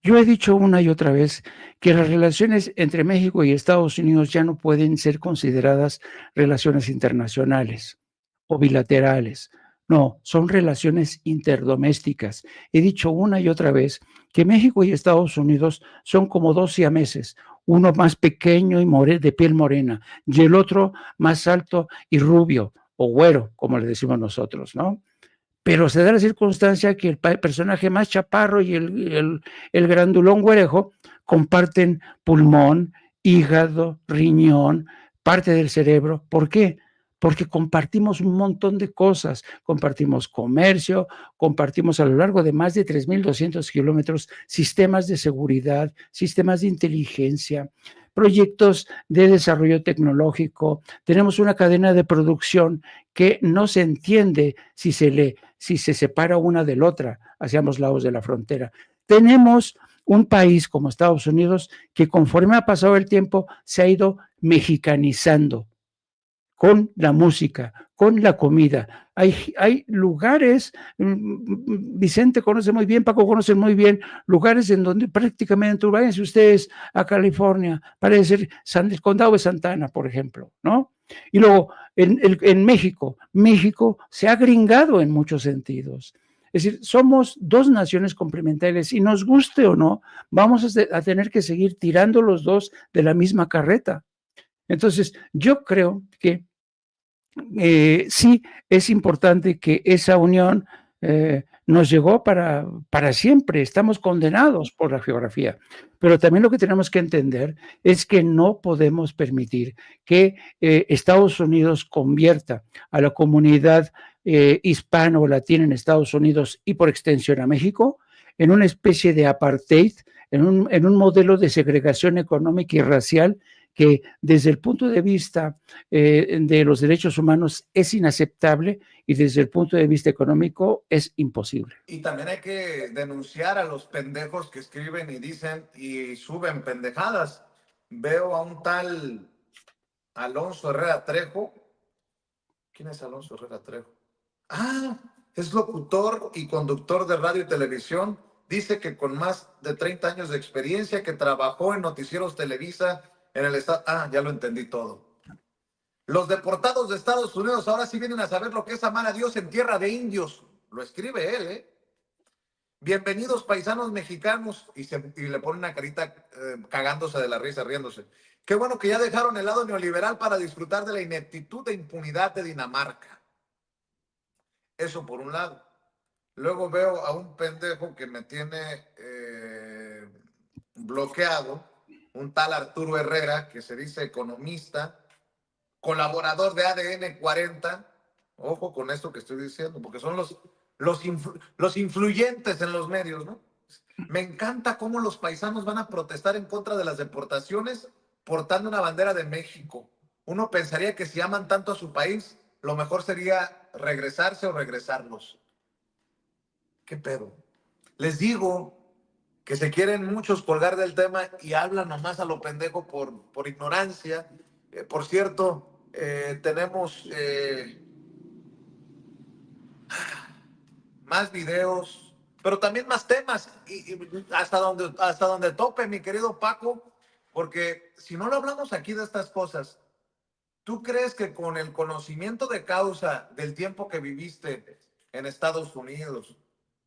Speaker 2: yo he dicho una y otra vez que las relaciones entre México y Estados Unidos ya no pueden ser consideradas relaciones internacionales o bilaterales. No, son relaciones interdomésticas. He dicho una y otra vez que México y Estados Unidos son como dos siameses, uno más pequeño y de piel morena, y el otro más alto y rubio, o güero, como le decimos nosotros, ¿no? Pero se da la circunstancia que el personaje más chaparro y el grandulón güerejo comparten pulmón, hígado, riñón, parte del cerebro. ¿Por qué? Porque compartimos un montón de cosas, compartimos comercio, compartimos a lo largo de más de 3,200 kilómetros sistemas de seguridad, sistemas de inteligencia, proyectos de desarrollo tecnológico. Tenemos una cadena de producción que no se entiende si se separa una de la otra hacia ambos lados de la frontera. Tenemos un país como Estados Unidos que, conforme ha pasado el tiempo, se ha ido mexicanizando con la música, con la comida. Hay lugares, Vicente conoce muy bien, Paco conoce muy bien, lugares en donde prácticamente, váyanse ustedes a California, parece ser el condado de Santa Ana, por ejemplo, ¿no? Y luego en México se ha gringado en muchos sentidos. Es decir, somos dos naciones complementarias y nos guste o no, vamos a tener que seguir tirando los dos de la misma carreta. Entonces, yo creo que sí es importante que esa unión nos llegó para siempre. Estamos condenados por la geografía. Pero también lo que tenemos que entender es que no podemos permitir que Estados Unidos convierta a la comunidad hispano o latino en Estados Unidos y por extensión a México, en una especie de apartheid, en un modelo de segregación económica y racial que desde el punto de vista de los derechos humanos es inaceptable y desde el punto de vista económico es imposible.
Speaker 1: Y también hay que denunciar a los pendejos que escriben y dicen y suben pendejadas. Veo a un tal Alonso Herrera Trejo. ¿Quién es Alonso Herrera Trejo? Ah, es locutor y conductor de radio y televisión. Dice que con más de 30 años de experiencia, que trabajó en noticieros Televisa en el estado. Ah, ya lo entendí todo. Los deportados de Estados Unidos ahora sí vienen a saber lo que es amar a Dios en tierra de indios. Lo escribe él, ¿eh? Bienvenidos paisanos mexicanos. Y le pone una carita cagándose de la risa, riéndose. Qué bueno que ya dejaron el lado neoliberal para disfrutar de la ineptitud e impunidad de Dinamarca. Eso por un lado. Luego veo a un pendejo que me tiene bloqueado, un tal Arturo Herrera, que se dice economista, colaborador de ADN 40. Ojo con esto que estoy diciendo, porque son los influyentes en los medios, ¿no? Me encanta cómo los paisanos van a protestar en contra de las deportaciones portando una bandera de México. Uno pensaría que si aman tanto a su país, lo mejor sería regresarse o regresarlos. ¿Qué pedo? Les digo que se quieren muchos colgar del tema y hablan nomás a lo pendejo por ignorancia. Por cierto, tenemos más videos, pero también más temas y hasta donde tope, mi querido Paco, porque si no lo hablamos aquí de estas cosas, ¿tú crees que con el conocimiento de causa del tiempo que viviste en Estados Unidos,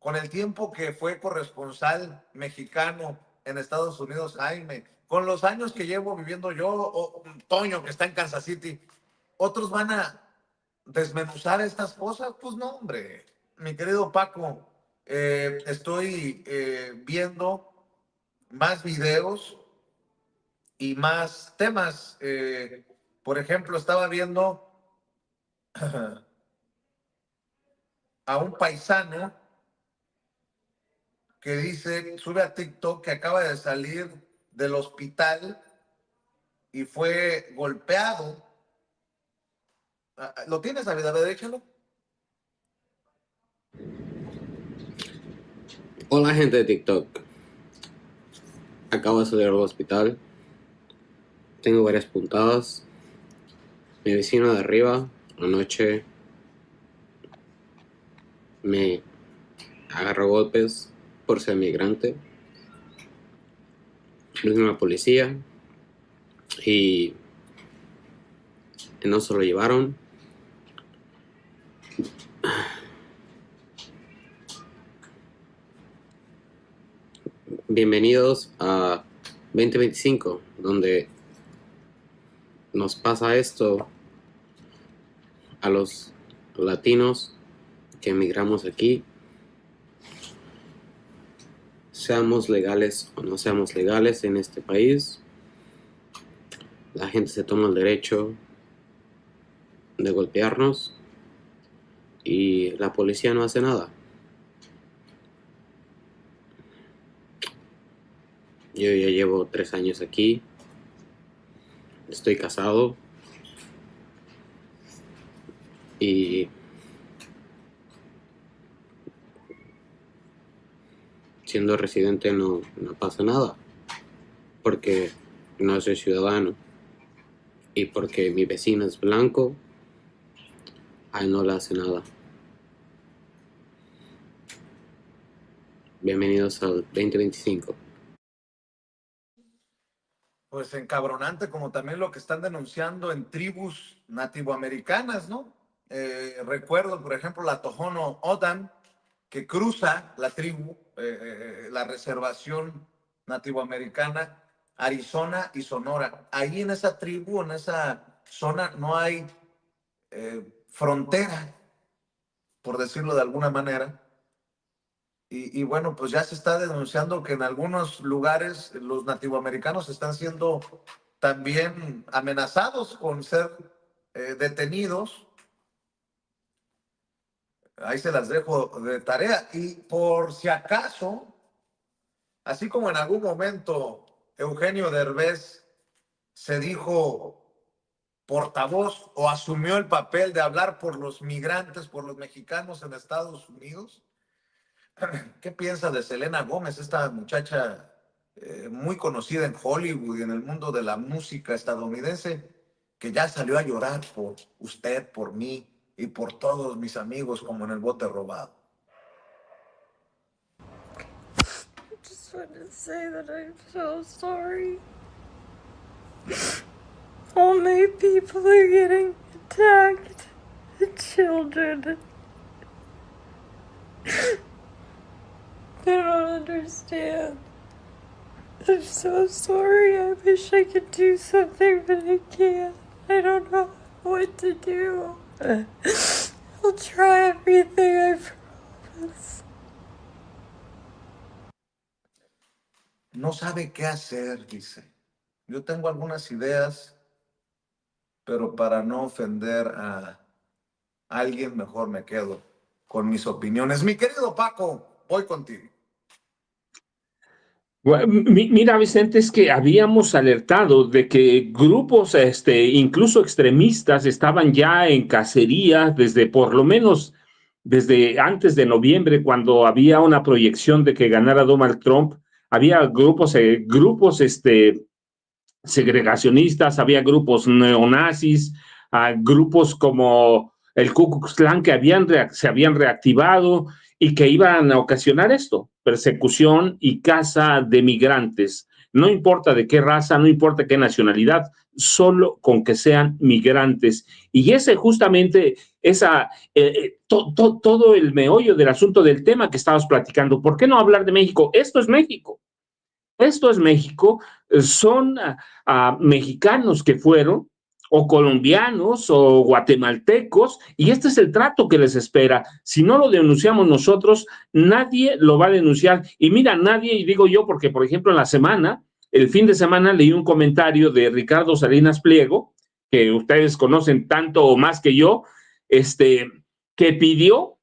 Speaker 1: con el tiempo que fue corresponsal mexicano en Estados Unidos, Jaime, con los años que llevo viviendo yo, o Toño, que está en Kansas City, otros van a desmenuzar estas cosas? Pues no, hombre. Mi querido Paco, estoy viendo más videos y más temas. Por ejemplo, estaba viendo a un paisano que dice, sube a TikTok que acaba de salir del hospital y fue golpeado. ¿Lo tienes, David? A ver, échalo.
Speaker 6: Hola gente de TikTok, acabo de salir del hospital, tengo varias puntadas. Mi vecino de arriba anoche me agarró golpes por ser migrante. Vino la policía y no se lo llevaron. Bienvenidos a 2025, donde nos pasa esto a los latinos que emigramos aquí. Seamos legales o no seamos legales en este país, la gente se toma el derecho de golpearnos y la policía no hace nada. Yo ya llevo 3 años aquí, estoy casado y siendo residente no pasa nada, porque no soy ciudadano y porque mi vecino es blanco, a él no le hace nada. Bienvenidos al 2025.
Speaker 1: Pues encabronante, como también lo que están denunciando en tribus nativoamericanas, ¿no? Recuerdo, por ejemplo, la Tohono O'odham, que cruza la tribu, la reservación nativoamericana, Arizona y Sonora. Ahí en esa tribu, en esa zona, no hay frontera, por decirlo de alguna manera. Y bueno, pues ya se está denunciando que en algunos lugares los nativoamericanos están siendo también amenazados con ser detenidos. Ahí se las dejo de tarea. Y por si acaso, así como en algún momento Eugenio Derbez se dijo portavoz o asumió el papel de hablar por los migrantes, por los mexicanos en Estados Unidos, ¿qué piensa de Selena Gómez, esta muchacha muy conocida en Hollywood y en el mundo de la música estadounidense, que ya salió a llorar por usted, por mí y por todos mis amigos como en el bote robado?
Speaker 7: Just want to say that I'm so sorry. All my people are getting attacked. The children. They don't understand. I'm so sorry. I wish I could do something, but I can't. I don't know what to do. I'll try everything, I promise.
Speaker 1: No sabe qué hacer, dice. Yo tengo algunas ideas, pero para no ofender a alguien, mejor me quedo con mis opiniones. Mi querido Paco, voy contigo.
Speaker 3: Bueno, mira, Vicente, es que habíamos alertado de que grupos, incluso extremistas, estaban ya en cacería desde por lo menos desde antes de noviembre, cuando había una proyección de que ganara Donald Trump. Había grupos segregacionistas, había grupos neonazis, grupos como el Ku Klux Klan que se habían reactivado y que iban a ocasionar esto, persecución y caza de migrantes. No importa de qué raza, no importa qué nacionalidad, solo con que sean migrantes. Y ese justamente, todo el meollo del asunto del tema que estabas platicando. ¿Por qué no hablar de México? Esto es México. Esto es México, son mexicanos que fueron, o colombianos, o guatemaltecos, y este es el trato que les espera. Si no lo denunciamos nosotros, nadie lo va a denunciar. Y mira, nadie, y digo yo, porque por ejemplo el fin de semana leí un comentario de Ricardo Salinas Pliego, que ustedes conocen tanto o más que yo, que pidió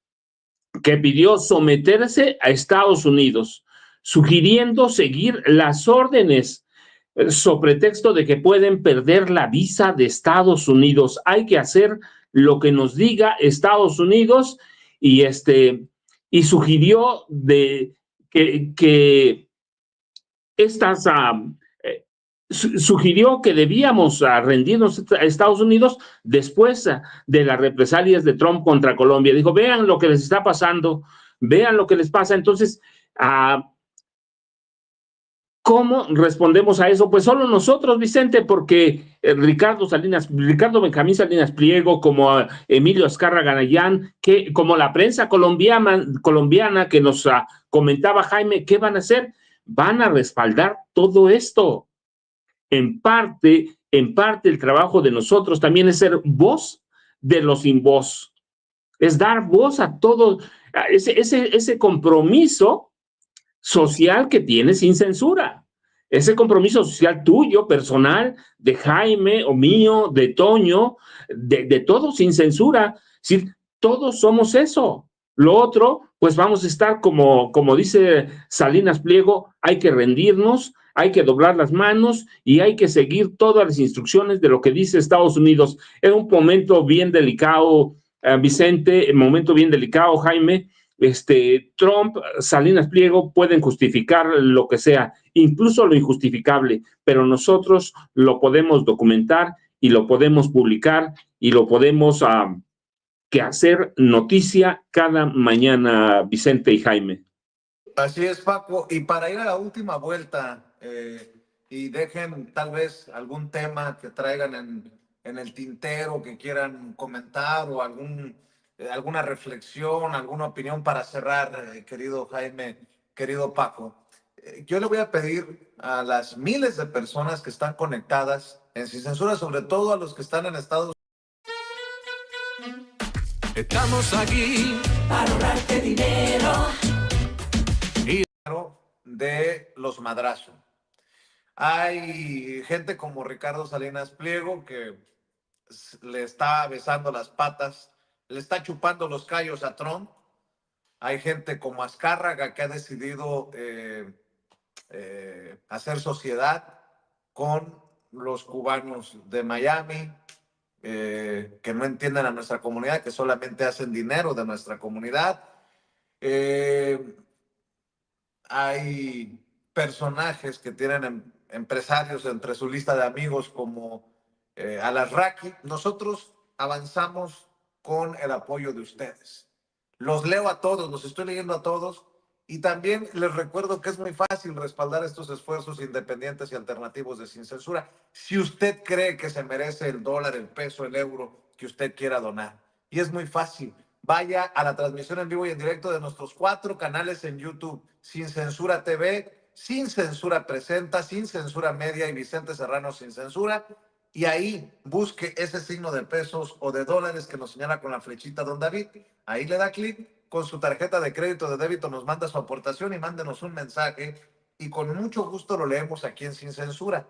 Speaker 3: someterse a Estados Unidos, sugiriendo seguir las órdenes sobre pretexto de que pueden perder la visa de Estados Unidos. Hay que hacer lo que nos diga Estados Unidos y sugirió que estas sugirió que debíamos rendirnos a Estados Unidos después de las represalias de Trump contra Colombia. Dijo, vean lo que les está pasando, vean lo que les pasa. Entonces, ¿cómo respondemos a eso? Pues solo nosotros, Vicente, porque Ricardo Benjamín Salinas Pliego, como Emilio Azcárraga Gayán, como la prensa colombiana que nos comentaba Jaime, ¿qué van a hacer? Van a respaldar todo esto. En parte, el trabajo de nosotros también es ser voz de los sin voz. Es dar voz a todo ese compromiso social que tiene sin censura. Ese compromiso social tuyo, personal, de Jaime o mío, de Toño, de todos sin censura. Es decir, todos somos eso. Lo otro, pues vamos a estar como dice Salinas Pliego, hay que rendirnos, hay que doblar las manos y hay que seguir todas las instrucciones de lo que dice Estados Unidos. Es un momento bien delicado, Vicente, un momento bien delicado, Jaime. Trump, Salinas Pliego pueden justificar lo que sea, incluso lo injustificable, pero nosotros lo podemos documentar y lo podemos publicar y lo podemos hacer noticia cada mañana, Vicente y Jaime.
Speaker 1: Así es, Paco. Y para ir a la última vuelta, y dejen tal vez algún tema que traigan en el tintero que quieran comentar o alguna reflexión, alguna opinión para cerrar, querido Jaime, querido Paco. Yo le voy a pedir a las miles de personas que están conectadas en Sin Censura, sobre todo a los que están en Estados Unidos.
Speaker 8: Estamos aquí para ahorrarte dinero.
Speaker 1: De los madrazos. Hay gente como Ricardo Salinas Pliego que le está besando las patas le está chupando los callos a Trump. Hay gente como Azcárraga que ha decidido hacer sociedad con los cubanos de Miami, que no entienden a nuestra comunidad, que solamente hacen dinero de nuestra comunidad. Hay personajes que tienen empresarios entre su lista de amigos como Al-Azraqui. Nosotros avanzamos con el apoyo de ustedes. Los leo a todos, los estoy leyendo a todos, y también les recuerdo que es muy fácil respaldar estos esfuerzos independientes y alternativos de Sin Censura si usted cree que se merece el dólar, el peso, el euro que usted quiera donar. Y es muy fácil. Vaya a la transmisión en vivo y en directo de nuestros 4 canales en YouTube: Sin Censura TV, Sin Censura Presenta, Sin Censura Media y Vicente Serrano Sin Censura. Y ahí busque ese signo de pesos o de dólares que nos señala con la flechita don David. Ahí le da clic, con su tarjeta de crédito, de débito, nos manda su aportación y mándenos un mensaje y con mucho gusto lo leemos aquí en Sin Censura.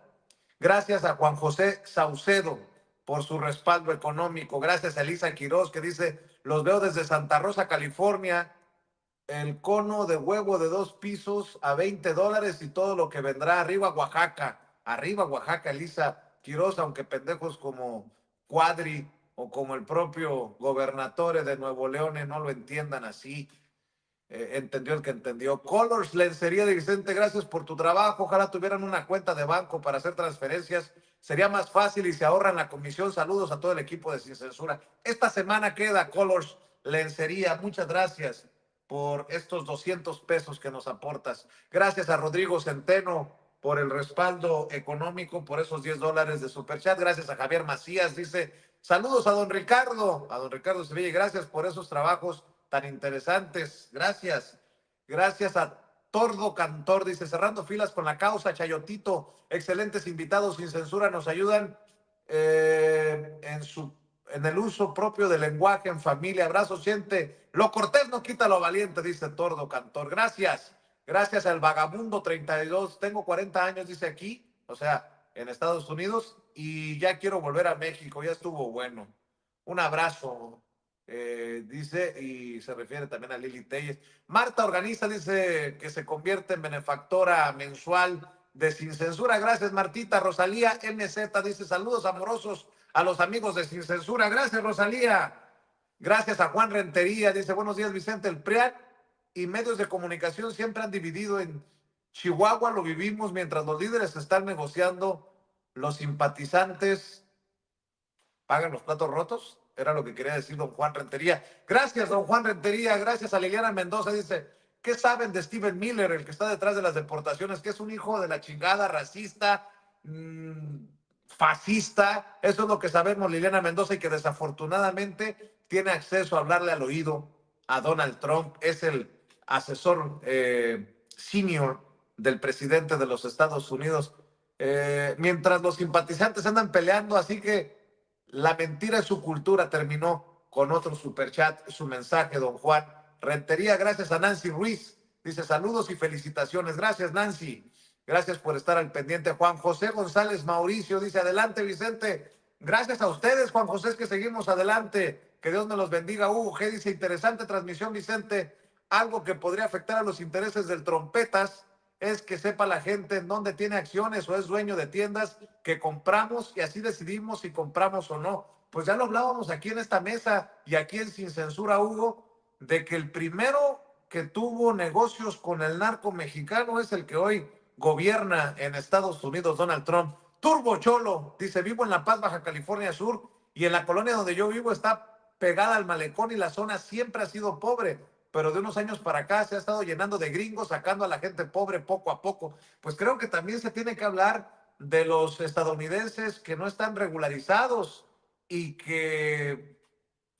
Speaker 1: Gracias a Juan José Saucedo por su respaldo económico. Gracias a Elisa Quiroz, que dice: los veo desde Santa Rosa, California. El cono de huevo de 2 pisos a $20 y todo lo que vendrá. Arriba Oaxaca, Elisa Quiroz, aunque pendejos como Cuadri o como el propio gobernador de Nuevo León no lo entiendan así. Entendió el que entendió. Colors, lencería de Vicente, gracias por tu trabajo. Ojalá tuvieran una cuenta de banco para hacer transferencias. Sería más fácil y se ahorran la comisión. Saludos a todo el equipo de Sin Censura. Esta semana queda Colors Lencería. Muchas gracias por estos 200 pesos que nos aportas. Gracias a Rodrigo Centeno por el respaldo económico, por esos $10 de superchat. Gracias a Javier Macías, dice: saludos a don Ricardo Sevilla, gracias por esos trabajos tan interesantes. Gracias a Tordo Cantor, dice: cerrando filas con la causa. Chayotito, excelentes invitados Sin Censura, nos ayudan en el uso propio del lenguaje en familia. Abrazo, siente. Lo cortés no quita lo valiente, dice Tordo Cantor. Gracias al Vagabundo 32. Tengo 40 años, dice aquí, o sea, en Estados Unidos, y ya quiero volver a México. Ya estuvo bueno. Un abrazo, dice, y se refiere también a Lili Telles. Marta Organiza, dice que se convierte en benefactora mensual de Sin Censura. Gracias, Martita. Rosalía MZ dice: saludos amorosos a los amigos de Sin Censura. Gracias, Rosalía. Gracias a Juan Rentería, dice: buenos días, Vicente. El PRIAN y medios de comunicación siempre han dividido. En Chihuahua lo vivimos mientras los líderes están negociando, los simpatizantes pagan los platos rotos. Era lo que quería decir don Juan Rentería. Gracias, don Juan Rentería. Gracias a Liliana Mendoza, dice: ¿qué saben de Steven Miller, el que está detrás de las deportaciones? Que es un hijo de la chingada, racista, fascista. Eso es lo que sabemos, Liliana Mendoza, y que desafortunadamente tiene acceso a hablarle al oído a Donald Trump. Es el asesor senior del presidente de los Estados Unidos. Mientras los simpatizantes andan peleando, así que la mentira es su cultura. Terminó con otro superchat su mensaje, don Juan Rentería. Gracias a Nancy Ruiz, dice: saludos y felicitaciones. Gracias, Nancy. Gracias por estar al pendiente. Juan José González Mauricio dice: adelante, Vicente. Gracias a ustedes, Juan José, es que seguimos adelante. Que Dios me los bendiga. G dice: interesante transmisión, Vicente. Algo que podría afectar a los intereses del Trompetas es que sepa la gente en dónde tiene acciones o es dueño de tiendas que compramos, y así decidimos si compramos o no. Pues ya lo hablábamos aquí en esta mesa y aquí en Sin Censura, Hugo, de que el primero que tuvo negocios con el narco mexicano es el que hoy gobierna en Estados Unidos, Donald Trump. Turbo Cholo dice: vivo en La Paz, Baja California Sur, y en la colonia donde yo vivo está pegada al malecón y la zona siempre ha sido pobre, pero de unos años para acá se ha estado llenando de gringos, sacando a la gente pobre poco a poco. Pues creo que también se tiene que hablar de los estadounidenses que no están regularizados y que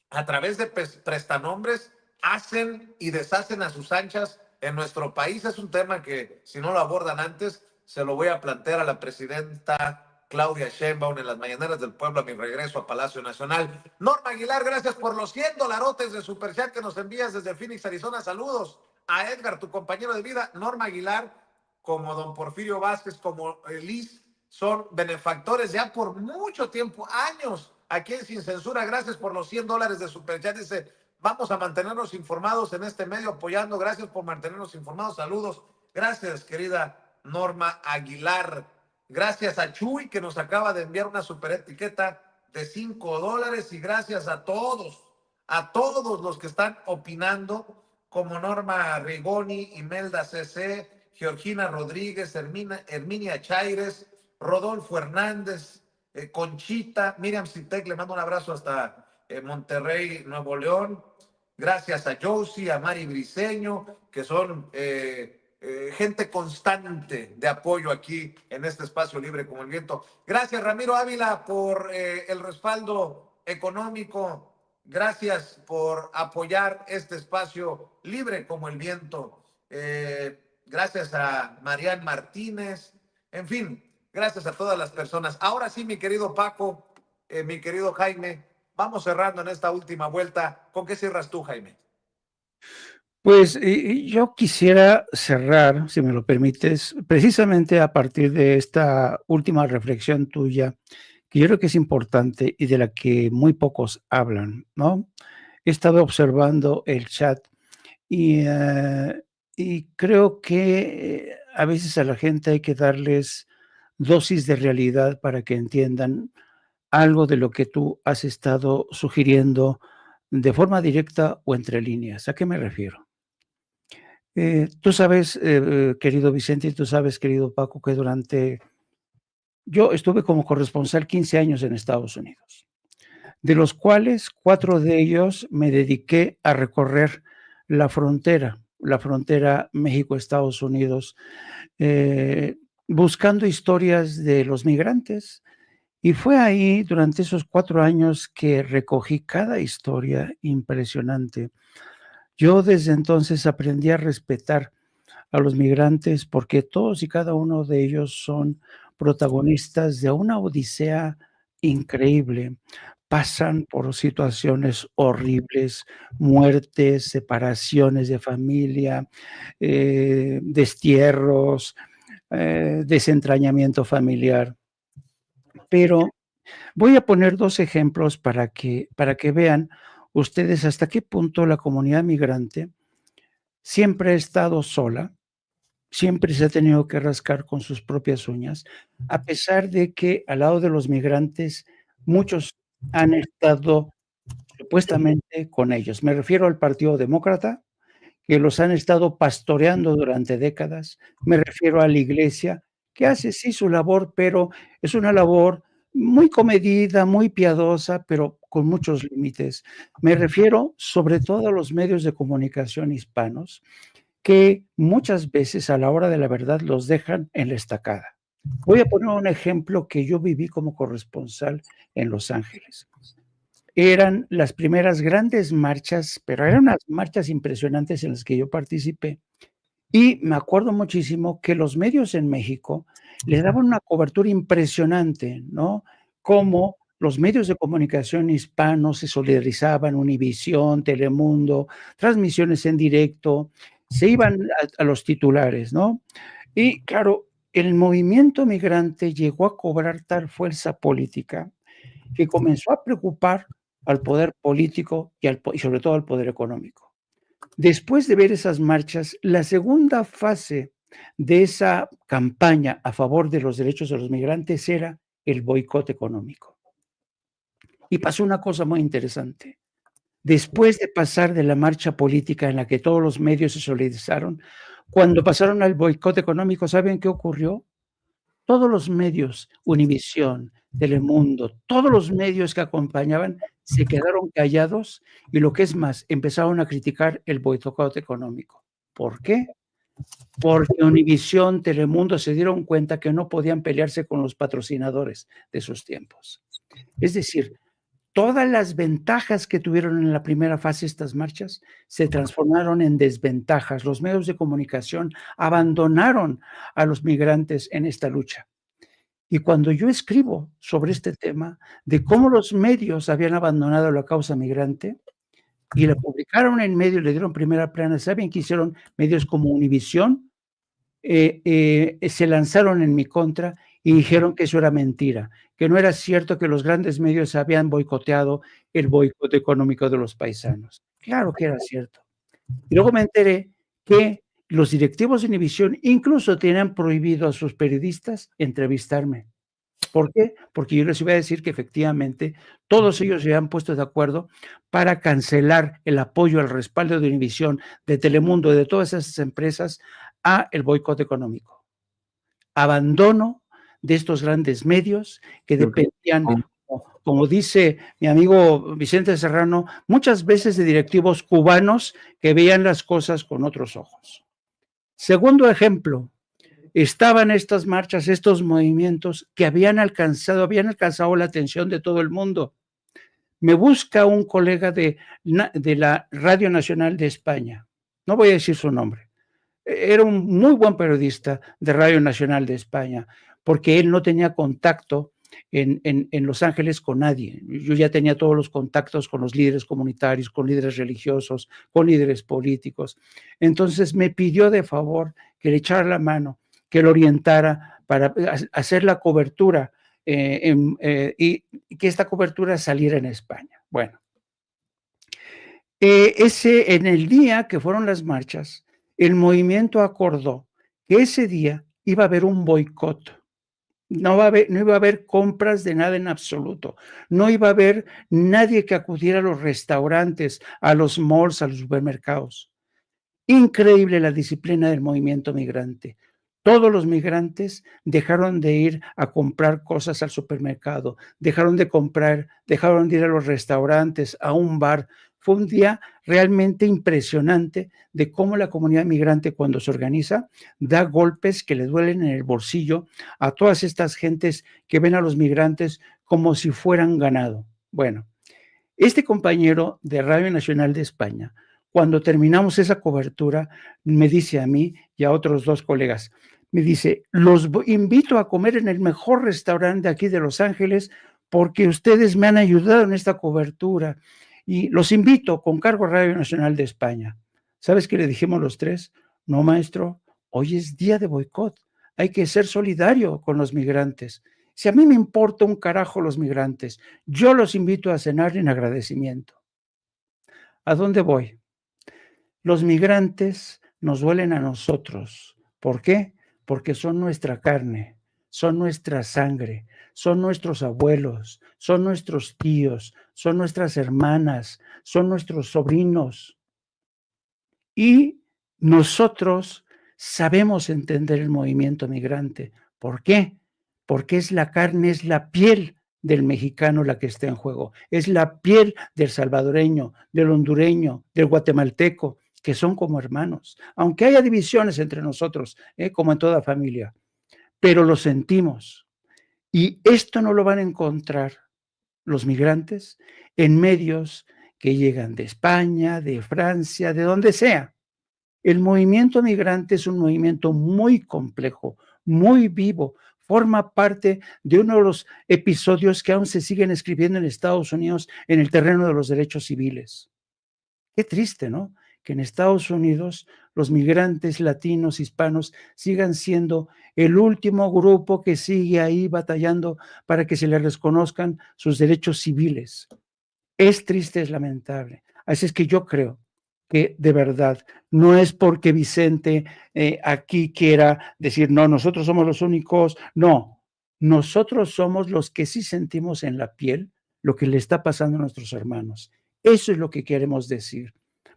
Speaker 1: a través de prestanombres hacen y deshacen a sus anchas en nuestro país. Es un tema que, si no lo abordan antes, se lo voy a plantear a la presidenta Claudia Sheinbaum en las mañaneras del pueblo a mi regreso a Palacio Nacional. Norma Aguilar, gracias por los $100 de superchat que nos envías desde Phoenix, Arizona. Saludos a Edgar, tu compañero de vida. Norma Aguilar, como don Porfirio Vázquez, como Liz, son benefactores ya por mucho tiempo, años, aquí en Sin Censura. Gracias por los $100 de Superchat. Dice, vamos a mantenernos informados en este medio apoyando. Gracias por mantenernos informados. Saludos. Gracias, querida Norma Aguilar. Gracias a Chuy, que nos acaba de enviar una super etiqueta de $5. Y gracias a todos los que están opinando, como Norma Rigoni, Imelda CC, Georgina Rodríguez, Herminia Chaires, Rodolfo Hernández, Conchita, Miriam Citec, le mando un abrazo hasta Monterrey, Nuevo León. Gracias a Josie, a Mari Briseño, que son gente constante de apoyo aquí en este espacio libre como el viento. Gracias, Ramiro Ávila, por el respaldo económico. Gracias por apoyar este espacio libre como el viento. Gracias a Marian Martínez. En fin, gracias a todas las personas. Ahora sí, mi querido Paco, mi querido Jaime, vamos cerrando en esta última vuelta. ¿Con qué cierras tú, Jaime?
Speaker 2: Pues yo quisiera cerrar, si me lo permites, precisamente a partir de esta última reflexión tuya, que yo creo que es importante y de la que muy pocos hablan, ¿no? He estado observando el chat y creo que a veces a la gente hay que darles dosis de realidad para que entiendan algo de lo que tú has estado sugiriendo de forma directa o entre líneas. ¿A qué me refiero? Tú sabes, querido Vicente, y tú sabes, querido Paco, que yo estuve como corresponsal 15 años en Estados Unidos, de los cuales 4 de ellos me dediqué a recorrer la frontera México-Estados Unidos, buscando historias de los migrantes. Y fue ahí, durante esos 4 años, que recogí cada historia impresionante. Yo desde entonces aprendí a respetar a los migrantes porque todos y cada uno de ellos son protagonistas de una odisea increíble. Pasan por situaciones horribles, muertes, separaciones de familia, destierros, desentrañamiento familiar. Pero voy a poner 2 ejemplos para que vean ustedes hasta qué punto la comunidad migrante siempre ha estado sola, siempre se ha tenido que rascar con sus propias uñas, a pesar de que al lado de los migrantes muchos han estado supuestamente con ellos. Me refiero al Partido Demócrata, que los han estado pastoreando durante décadas. Me refiero a la Iglesia, que hace sí su labor, pero es una labor muy comedida, muy piadosa, pero con muchos límites. Me refiero sobre todo a los medios de comunicación hispanos, que muchas veces a la hora de la verdad los dejan en la estacada. Voy a poner un ejemplo que yo viví como corresponsal en Los Ángeles. Eran las primeras grandes marchas, pero eran unas marchas impresionantes en las que yo participé. Y me acuerdo muchísimo que los medios en México le daban una cobertura impresionante, ¿no? Como los medios de comunicación hispanos se solidarizaban, Univisión, Telemundo, transmisiones en directo, se iban a los titulares, ¿no? Y claro, el movimiento migrante llegó a cobrar tal fuerza política que comenzó a preocupar al poder político y sobre todo al poder económico. Después de ver esas marchas, la segunda fase de esa campaña a favor de los derechos de los migrantes era el boicot económico. Y pasó una cosa muy interesante. Después de pasar de la marcha política en la que todos los medios se solidarizaron, cuando pasaron al boicot económico, ¿saben qué ocurrió? Todos los medios, Univisión, Telemundo, todos los medios que acompañaban se quedaron callados y lo que es más, empezaron a criticar el boicot económico. ¿Por qué? Porque Univisión, Telemundo se dieron cuenta que no podían pelearse con los patrocinadores de sus tiempos. Es decir, todas las ventajas que tuvieron en la primera fase estas marchas se transformaron en desventajas. Los medios de comunicación abandonaron a los migrantes en esta lucha. Y cuando yo escribo sobre este tema de cómo los medios habían abandonado la causa migrante y la publicaron en medios, le dieron primera plana, ¿saben qué hicieron medios como Univisión? Se lanzaron en mi contra y dijeron que eso era mentira, que no era cierto que los grandes medios habían boicoteado el boicot económico de los paisanos. Claro que era cierto. Y luego me enteré que los directivos de Univisión incluso tenían prohibido a sus periodistas entrevistarme. ¿Por qué? Porque yo les iba a decir que efectivamente todos ellos se habían puesto de acuerdo para cancelar el apoyo, el respaldo de Univisión, de Telemundo, de todas esas empresas a el boicot económico. Abandono de estos grandes medios que dependían, como dice mi amigo Vicente Serrano, muchas veces de directivos cubanos que veían las cosas con otros ojos. Segundo ejemplo, estaban estas marchas, estos movimientos que habían alcanzado la atención de todo el mundo. Me busca un colega de la Radio Nacional de España, no voy a decir su nombre, era un muy buen periodista de Radio Nacional de España, porque él no tenía contacto en Los Ángeles con nadie. Yo ya tenía todos los contactos con los líderes comunitarios, con líderes religiosos, con líderes políticos. Entonces me pidió de favor que le echara la mano, que lo orientara para hacer la cobertura y que esta cobertura saliera en España. Bueno, en el día que fueron las marchas, el movimiento acordó que ese día iba a haber un boicot. No iba a haber compras de nada en absoluto. No iba a haber nadie que acudiera a los restaurantes, a los malls, a los supermercados. Increíble la disciplina del movimiento migrante. Todos los migrantes dejaron de ir a comprar cosas al supermercado, dejaron de ir a los restaurantes, a un bar. Fue un día realmente impresionante de cómo la comunidad migrante, cuando se organiza, da golpes que le duelen en el bolsillo a todas estas gentes que ven a los migrantes como si fueran ganado. Bueno, este compañero de Radio Nacional de España, cuando terminamos esa cobertura, me dice a mí y a otros dos colegas, me dice, los invito a comer en el mejor restaurante aquí de Los Ángeles porque ustedes me han ayudado en esta cobertura y los invito con cargo a Radio Nacional de España. ¿Sabes qué le dijimos los tres? No, maestro, hoy es día de boicot, hay que ser solidario con los migrantes. Si a mí me importa un carajo los migrantes, yo los invito a cenar en agradecimiento. ¿A dónde voy? Los migrantes nos duelen a nosotros. ¿Por qué? Porque son nuestra carne, son nuestra sangre, son nuestros abuelos, son nuestros tíos, son nuestras hermanas, son nuestros sobrinos. Y nosotros sabemos entender el movimiento migrante. ¿Por qué? Porque es la carne, es la piel del mexicano la que está en juego, es la piel del salvadoreño, del hondureño, del guatemalteco, que son como hermanos, aunque haya divisiones entre nosotros, como en toda familia, pero lo sentimos. Y esto no lo van a encontrar los migrantes en medios que llegan de España, de Francia, de donde sea. El movimiento migrante es un movimiento muy complejo, muy vivo, forma parte de uno de los episodios que aún se siguen escribiendo en Estados Unidos en el terreno de los derechos civiles. Qué triste, ¿no? Que en Estados Unidos los migrantes latinos, hispanos, sigan siendo el último grupo que sigue ahí batallando para que se les reconozcan sus derechos civiles. Es triste, es lamentable. Así es que yo creo que de verdad no es porque Vicente aquí quiera decir, no, nosotros somos los únicos. No, nosotros somos los que sí sentimos en la piel lo que le está pasando a nuestros hermanos. Eso es lo que queremos decir.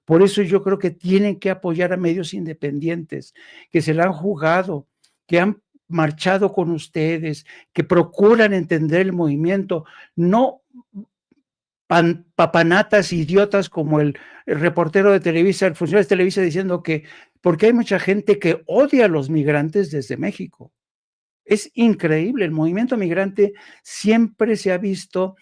Speaker 2: Por eso yo creo que tienen que apoyar a medios independientes, que se la han jugado, que han marchado con ustedes, que procuran entender el movimiento, no papanatas idiotas como el reportero de Televisa, el funcionario de Televisa diciendo que, porque hay mucha gente que odia a los migrantes desde México. Es increíble, el movimiento migrante siempre se ha visto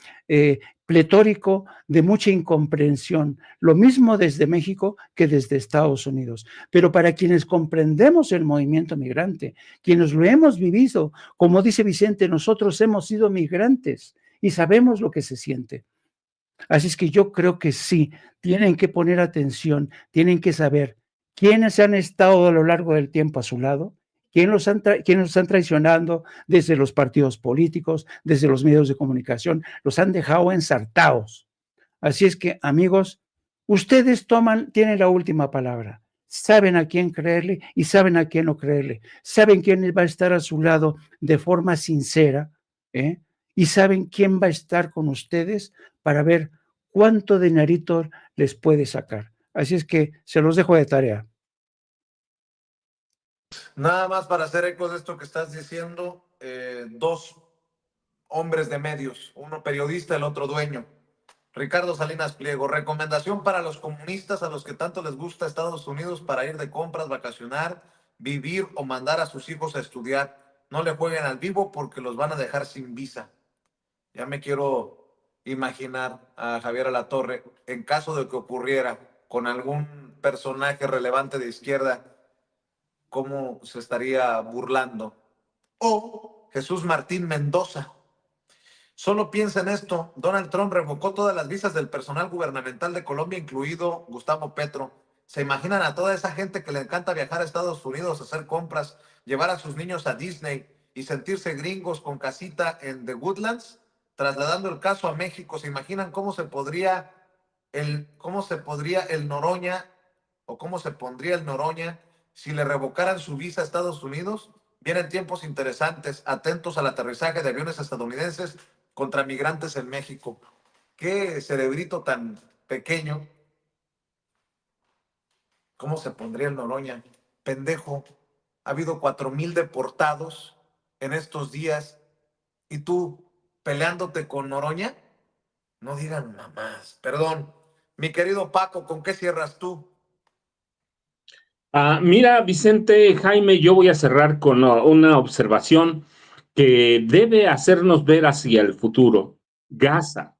Speaker 2: pletórico de mucha incomprensión, lo mismo desde México que desde Estados Unidos. Pero para quienes comprendemos el movimiento migrante, quienes lo hemos vivido, como dice Vicente, nosotros hemos sido migrantes y sabemos lo que se siente. Así es que yo creo que sí, tienen que poner atención, tienen que saber quiénes han estado a lo largo del tiempo a su lado quiénes los están traicionando desde los partidos políticos, desde los medios de comunicación, los han dejado ensartados. Así es que, amigos, ustedes tienen la última palabra. Saben a quién creerle y saben a quién no creerle. Saben quién va a estar a su lado de forma sincera, y saben quién va a estar con ustedes para ver cuánto dinerito les puede sacar. Así es que se los dejo de tarea.
Speaker 1: Nada más para hacer eco de esto que estás diciendo, dos hombres de medios, uno periodista, el otro dueño. Ricardo Salinas Pliego, recomendación para los comunistas a los que tanto les gusta Estados Unidos para ir de compras, vacacionar, vivir o mandar a sus hijos a estudiar. No le jueguen al vivo porque los van a dejar sin visa. Ya me quiero imaginar a Javier Alatorre, en caso de que ocurriera con algún personaje relevante de izquierda, cómo se estaría burlando. O Jesús Martín Mendoza. Solo piensa en esto, Donald Trump revocó todas las visas del personal gubernamental de Colombia, incluido Gustavo Petro. ¿Se imaginan a toda esa gente que le encanta viajar a Estados Unidos, hacer compras, llevar a sus niños a Disney y sentirse gringos con casita en The Woodlands? Trasladando el caso a México, ¿se imaginan cómo se podría el Noroña o cómo se pondría el Noroña si le revocaran su visa a Estados Unidos? Vienen tiempos interesantes, atentos al aterrizaje de aviones estadounidenses contra migrantes en México. Qué cerebrito tan pequeño. ¿Cómo se pondría el Noroña? Pendejo. Ha habido 4,000 deportados en estos días y tú peleándote con Noroña. No digan mamás. Perdón. Mi querido Paco, ¿con qué cierras tú?
Speaker 3: Mira, Vicente, Jaime, yo voy a cerrar con una observación que debe hacernos ver hacia el futuro. Gaza.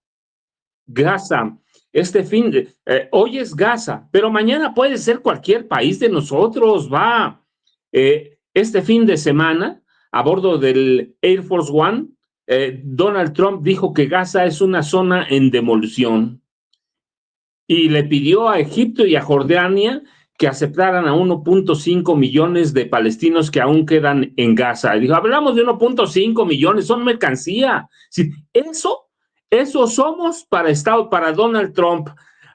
Speaker 3: Hoy es Gaza, pero mañana puede ser cualquier país de nosotros, va. Este fin de semana, a bordo del Air Force One, Donald Trump dijo que Gaza es una zona en demolición y le pidió a Egipto y a Jordania que aceptaran a 1.5 millones de palestinos que aún quedan en Gaza. Y dijo, hablamos de 1.5 millones, son mercancía. Sí, eso somos para Donald Trump,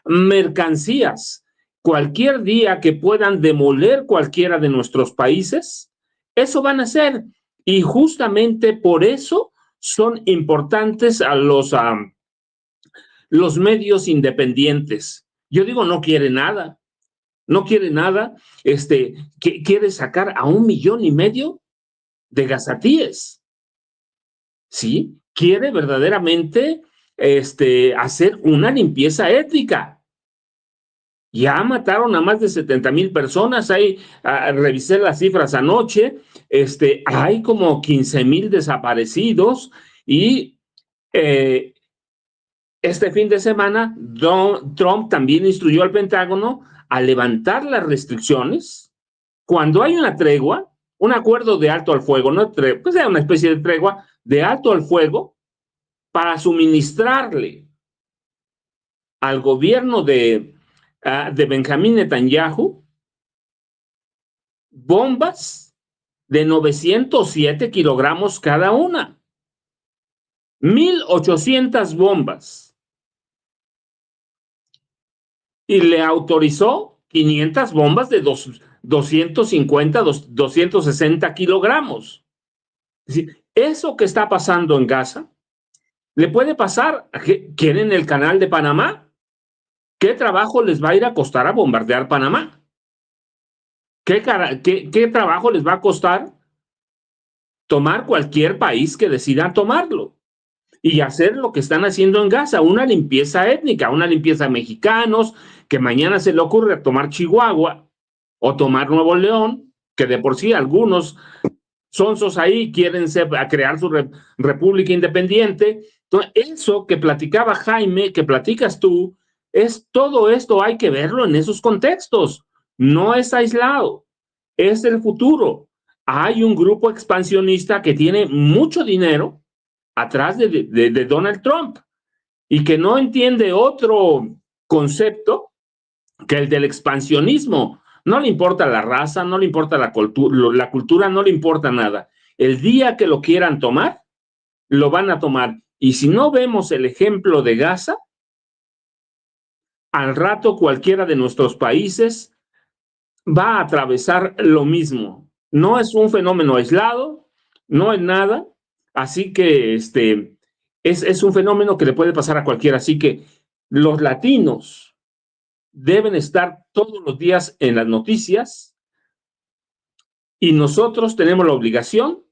Speaker 3: mercancías. Cualquier día que puedan demoler cualquiera de nuestros países, eso van a hacer. Y justamente por eso son importantes a los medios independientes. Yo digo, no quiere nada, quiere sacar a 1,5 millones de gazatíes, ¿sí? Quiere verdaderamente hacer una limpieza étnica. Ya mataron a más de 70,000 personas, revisé las cifras anoche, hay como 15,000 desaparecidos y este fin de semana Trump también instruyó al Pentágono a levantar las restricciones cuando hay una tregua, un acuerdo de alto al fuego, pues una especie de tregua de alto al fuego para suministrarle al gobierno de Benjamín Netanyahu bombas de 907 kilogramos cada una. 1,800 bombas. Y le autorizó 500 bombas de 250, 260 kilogramos. Es decir, eso que está pasando en Gaza, le puede pasar. ¿Quieren el canal de Panamá? ¿Qué trabajo les va a ir a costar a bombardear Panamá? ¿Qué trabajo les va a costar tomar cualquier país que decida tomarlo? Y hacer lo que están haciendo en Gaza, una limpieza étnica, una limpieza de mexicanos, que mañana se le ocurre tomar Chihuahua o tomar Nuevo León, que de por sí algunos sonsos ahí quieren crear su república independiente. Entonces, eso que platicaba Jaime, que platicas tú, todo esto hay que verlo en esos contextos. No es aislado, es el futuro. Hay un grupo expansionista que tiene mucho dinero atrás de Donald Trump y que no entiende otro concepto que el del expansionismo. No le importa la raza, no le importa la cultura, no le importa nada. El día que lo quieran tomar, lo van a tomar. Y si no vemos el ejemplo de Gaza, al rato cualquiera de nuestros países va a atravesar lo mismo. No es un fenómeno aislado, no es nada, así que es un fenómeno que le puede pasar a cualquiera. Así que los latinos deben estar todos los días en las noticias y nosotros tenemos la obligación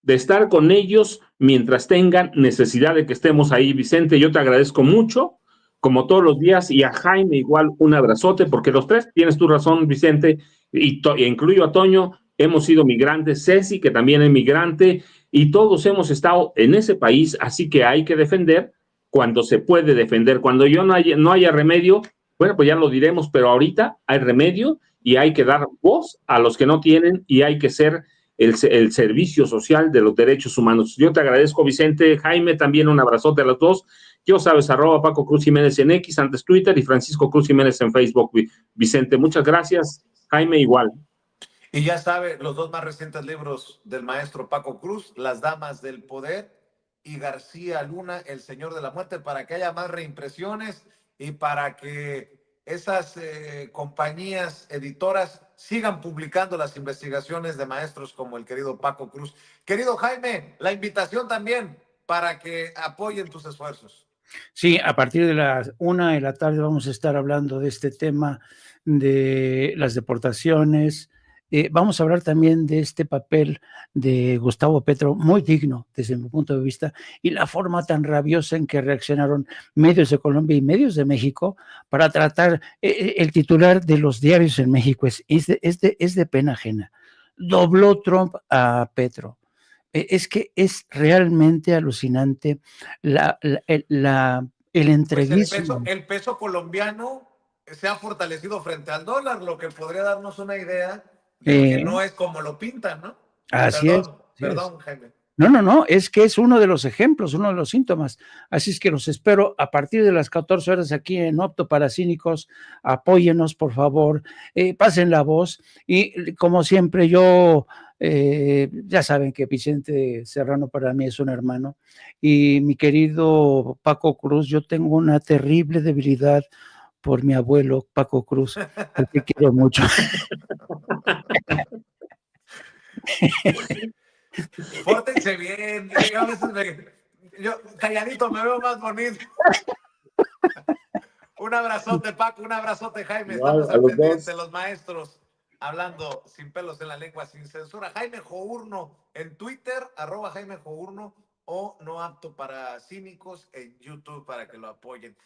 Speaker 3: de estar con ellos mientras tengan necesidad de que estemos ahí. Vicente, yo te agradezco mucho, como todos los días, y a Jaime igual un abrazote, porque los tres, tienes tu razón, Vicente, y incluyo a Toño, hemos sido migrantes, Ceci, que también es migrante, y todos hemos estado en ese país, así que hay que defender cuando se puede defender. Cuando no haya remedio, bueno, pues ya lo diremos, pero ahorita hay remedio y hay que dar voz a los que no tienen y hay que ser el servicio social de los derechos humanos. Yo te agradezco, Vicente. Jaime, también un abrazote a los dos. Yo sabes, @Paco Cruz Jiménez en X, antes Twitter, y Francisco Cruz Jiménez en Facebook. Vicente, muchas gracias. Jaime, igual.
Speaker 1: Y ya sabe, los dos más recientes libros del maestro Paco Cruz, Las Damas del Poder y García Luna, El Señor de la Muerte, para que haya más reimpresiones y para que esas compañías editoras sigan publicando las investigaciones de maestros como el querido Paco Cruz. Querido Jaime, la invitación también para que apoyen tus esfuerzos.
Speaker 2: Sí, a partir de las 1 de la tarde vamos a estar hablando de este tema de las deportaciones. Vamos a hablar también de este papel de Gustavo Petro, muy digno desde mi punto de vista, y la forma tan rabiosa en que reaccionaron medios de Colombia y medios de México para tratar el titular de los diarios en México. Es de pena ajena. Dobló Trump a Petro. Es que es realmente alucinante el entreguismo.
Speaker 1: Pues el peso colombiano se ha fortalecido frente al dólar, lo que podría darnos una idea de que no es como lo pintan, ¿no?
Speaker 2: Así
Speaker 1: Perdón, Jaime.
Speaker 2: No, es que es uno de los ejemplos, uno de los síntomas. Así es que los espero a partir de las 14 horas aquí en Opto para Cínicos. Apóyenos, por favor, pasen la voz. Y como siempre, ya saben que Vicente Serrano para mí es un hermano. Y mi querido Paco Cruz, yo tengo una terrible debilidad por mi abuelo Paco Cruz, al que quiero mucho.
Speaker 1: Pórtense bien. Yo a veces calladito me veo más bonito. Un abrazote, Paco, un abrazote, Jaime. Estamos al pendiente, los maestros, hablando sin pelos en la lengua, sin censura. Jaime Journo en Twitter, @Jaime Journo, o No Apto para Cínicos en YouTube para que lo apoyen.